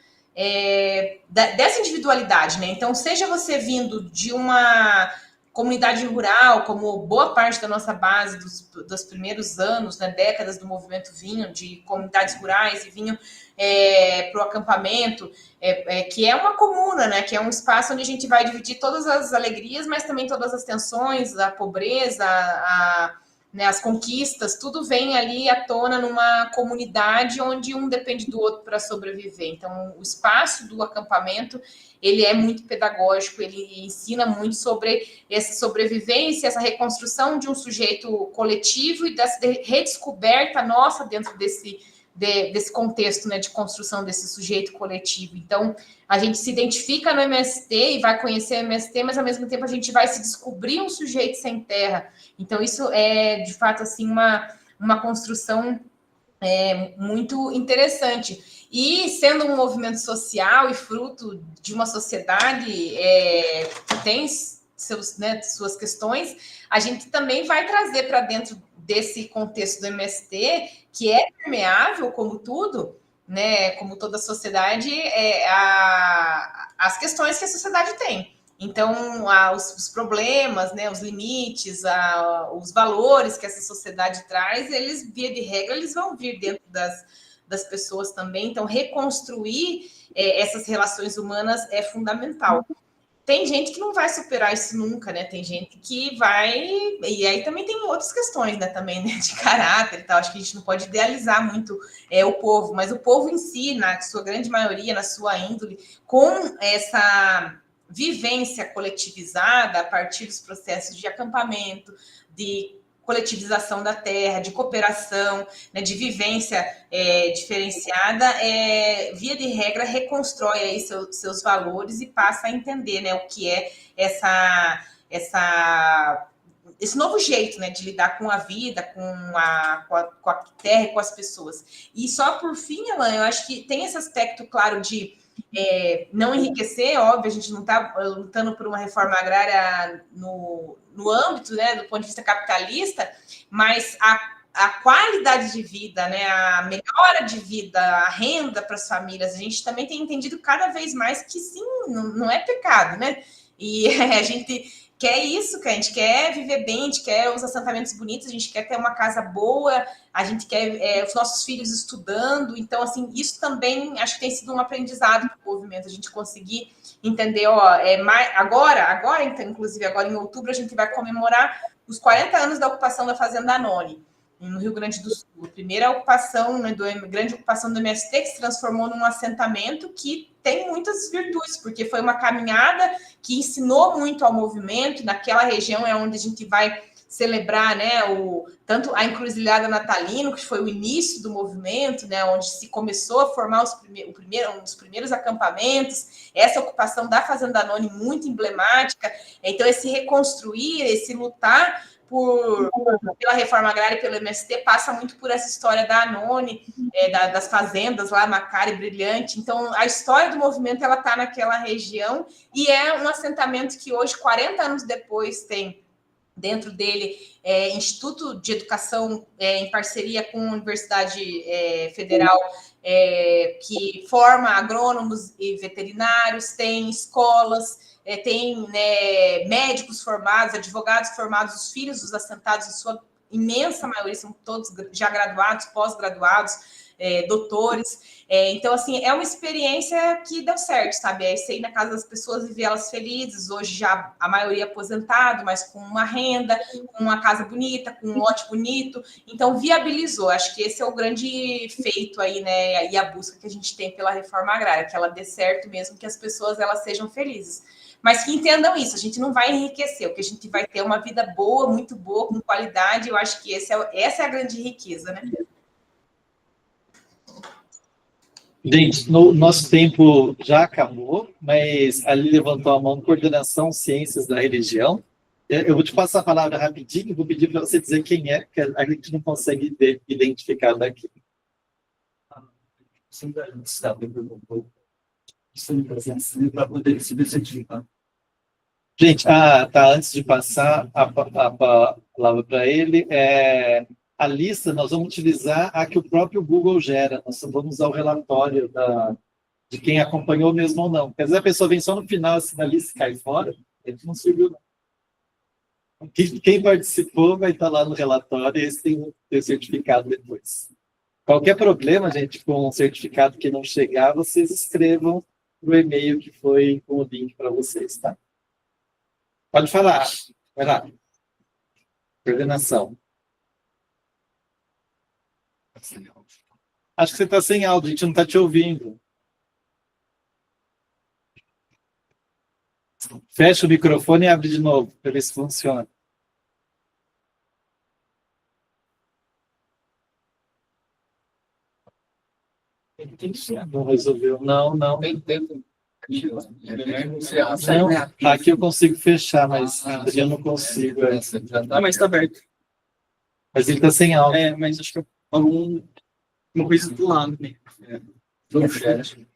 dessa individualidade, né? Então, seja você vindo de uma comunidade rural, como boa parte da nossa base dos primeiros anos, né, décadas do movimento vinham de comunidades rurais e vinham para o acampamento, que é uma comuna, né, que é um espaço onde a gente vai dividir todas as alegrias, mas também todas as tensões, a pobreza, né, as conquistas, tudo vem ali à tona numa comunidade onde um depende do outro para sobreviver. Então, o espaço do acampamento, ele é muito pedagógico, ele ensina muito sobre essa sobrevivência, essa reconstrução de um sujeito coletivo e dessa redescoberta nossa dentro desse contexto, né, de construção desse sujeito coletivo. Então, a gente se identifica no MST e vai conhecer o MST, mas, ao mesmo tempo, a gente vai se descobrir um sujeito sem terra. Então, isso é, de fato, assim, uma construção muito interessante. E, sendo um movimento social e fruto de uma sociedade que tem suas questões, a gente também vai trazer para dentro desse contexto do MST, que é permeável, como tudo, né, como toda sociedade, as questões que a sociedade tem. Então, os problemas, né, os limites, os valores que essa sociedade traz, eles, via de regra, eles vão vir dentro das pessoas também. Então, reconstruir essas relações humanas é fundamental. Tem gente que não vai superar isso nunca, né? Tem gente que vai... E aí também tem outras questões, né? Também, né? De caráter e tal. Acho que a gente não pode idealizar muito o povo, mas o povo em si, na sua grande maioria, na sua índole, com essa vivência coletivizada a partir dos processos de acampamento, de coletivização da terra, de cooperação, né, de vivência diferenciada, via de regra, reconstrói aí seus valores e passa a entender, né, o que é esse novo jeito, né, de lidar com a vida, com a terra e com as pessoas. E só por fim, Alan, eu acho que tem esse aspecto, claro, de não enriquecer, óbvio, a gente não está lutando por uma reforma agrária no âmbito, né, do ponto de vista capitalista, mas a qualidade de vida, né, a melhora de vida, a renda para as famílias, a gente também tem entendido cada vez mais que sim, não é pecado, né? E a gente quer isso, que a gente quer viver bem, a gente quer os assentamentos bonitos, a gente quer ter uma casa boa, a gente quer os nossos filhos estudando. Então, assim, isso também acho que tem sido um aprendizado para o movimento, a gente conseguir entender, agora, então, inclusive agora em outubro, a gente vai comemorar os 40 anos da ocupação da Fazenda Anoni, no Rio Grande do Sul. A primeira ocupação, né, grande ocupação do MST, que se transformou num assentamento que tem muitas virtudes, porque foi uma caminhada que ensinou muito ao movimento. Naquela região é onde a gente vai celebrar, né, tanto a Encruzilhada Natalino, que foi o início do movimento, né, onde se começou a formar um dos primeiros acampamentos, essa ocupação da Fazenda Anoni muito emblemática. Então, esse reconstruir, esse lutar pela reforma agrária e pelo MST passa muito por essa história da Anoni, das fazendas lá, Macari, Brilhante. Então, a história do movimento ela está naquela região e é um assentamento que hoje, 40 anos depois, tem dentro dele Instituto de Educação em parceria com a Universidade Federal que forma agrônomos e veterinários, tem escolas, tem, né, médicos formados, advogados formados, os filhos dos assentados, em sua imensa maioria, são todos já graduados, pós-graduados, doutores. Então, assim, é uma experiência que deu certo, sabe? É isso aí na casa das pessoas e ver elas felizes, hoje já a maioria aposentado, mas com uma renda, com uma casa bonita, com um lote bonito. Então, viabilizou. Acho que esse é o grande feito aí, né? E a busca que a gente tem pela reforma agrária, que ela dê certo mesmo, que as pessoas elas sejam felizes. Mas que entendam isso, a gente não vai enriquecer, o que a gente vai ter uma vida boa, muito boa, com qualidade. Eu acho que essa é a grande riqueza, né? Gente, no nosso tempo já acabou, mas ali levantou a mão Coordenação Ciências da Religião. Eu vou te passar a palavra rapidinho, vou pedir para você dizer quem é, que a gente não consegue identificar daqui. Sim, para poder se certificar. Gente, tá, antes de passar a palavra para ele, a lista nós vamos utilizar a que o próprio Google gera, nós vamos usar o relatório de quem acompanhou mesmo ou não. Quer dizer, a pessoa vem só no final, assim, na lista e cai fora, a gente não serviu, não. Quem participou vai estar lá no relatório e esse tem o certificado depois. Qualquer problema, gente, com o certificado que não chegar, vocês escrevam no e-mail que foi com o link para vocês, tá? Pode falar. Vai lá. Coordenação. Acho que você está sem áudio, a gente não está te ouvindo. Fecha o microfone e abre de novo, para ver se funciona. Não resolveu. Não. Não, aqui eu consigo fechar, mas eu não consigo. Mas está aberto. Mas ele está sem áudio. Mas acho que alguma coisa do lado. Né? No chat.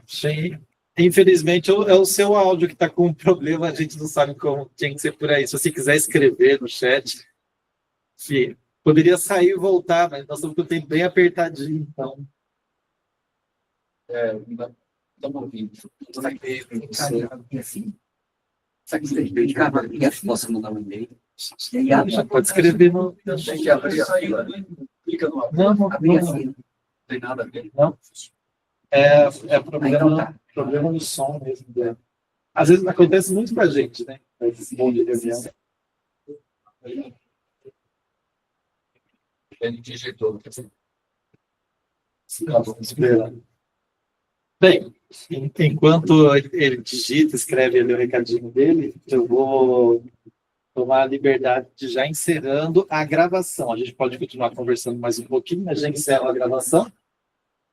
Sim. Infelizmente, é o seu áudio que está com um problema, a gente não sabe como tinha que ser por aí. Se você quiser escrever no chat, poderia sair e voltar, mas nós estamos com o tempo bem apertadinho, então. Estamos ouvindo. Posso mandar um e-mail? Pode escrever no. Tem que abrir aí, clica no Não tem nada a ver. Não. É problema no som mesmo. Às vezes acontece muito com a gente, né? Esse bom de reunião. Ele digitou. Bem, enquanto ele digita, escreve ali o recadinho dele, eu vou tomar a liberdade de já encerrando a gravação. A gente pode continuar conversando mais um pouquinho, mas já encerro a gravação.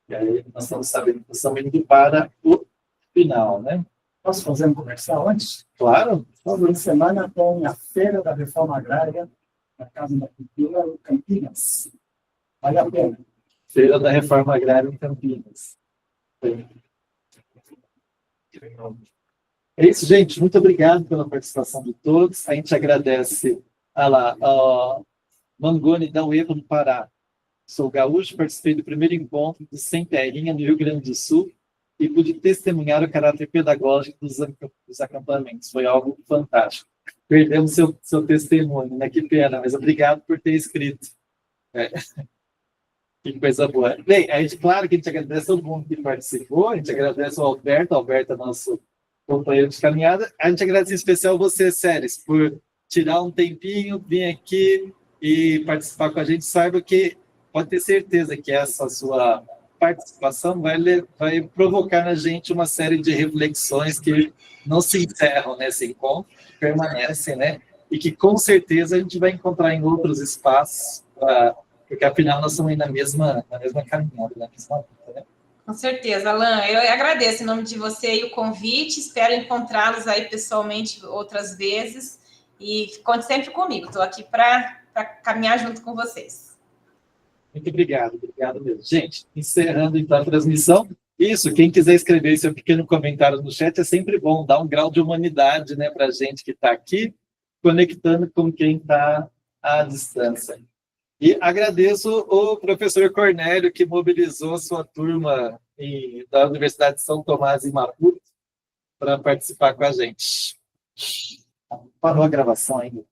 E aí nós estamos indo para o final, né? Posso fazer um comercial antes? Claro. Toda semana tem a Feira da Reforma Agrária na Casa da Cultura, em Campinas. Vale a pena. Feira da Reforma Agrária em Campinas. É isso, gente. Muito obrigado pela participação de todos. A gente agradece a Mangoni da UEPA do Pará. Sou gaúcho, participei do primeiro encontro do Sem Terrinha no Rio Grande do Sul e pude testemunhar o caráter pedagógico dos acampamentos. Foi algo fantástico. Perdemos seu testemunho, né? Que pena, mas obrigado por ter escrito. Que coisa boa. Bem, claro que a gente agradece todo mundo que participou, a gente agradece ao Alberto é nosso companheiro de caminhada, a gente agradece em especial você, Séries, por tirar um tempinho, vir aqui e participar com a gente. Saiba que pode ter certeza que essa sua participação vai provocar na gente uma série de reflexões que não se encerram nesse encontro, permanecem, né? E que com certeza a gente vai encontrar em outros espaços, porque afinal nós estamos aí na mesma caminhada, na mesma luta, né? Com certeza, Alan. Eu agradeço em nome de você e o convite. Espero encontrá-los aí pessoalmente outras vezes. E conte sempre comigo. Estou aqui para caminhar junto com vocês. Muito obrigado mesmo. Gente, encerrando então a transmissão. Isso, quem quiser escrever seu pequeno comentário no chat é sempre bom, dar um grau de humanidade, né, para a gente que está aqui, conectando com quem está à distância. E agradeço o professor Cornélio, que mobilizou sua turma da Universidade de São Tomás, em Maputo, para participar com a gente. Parou a gravação ainda.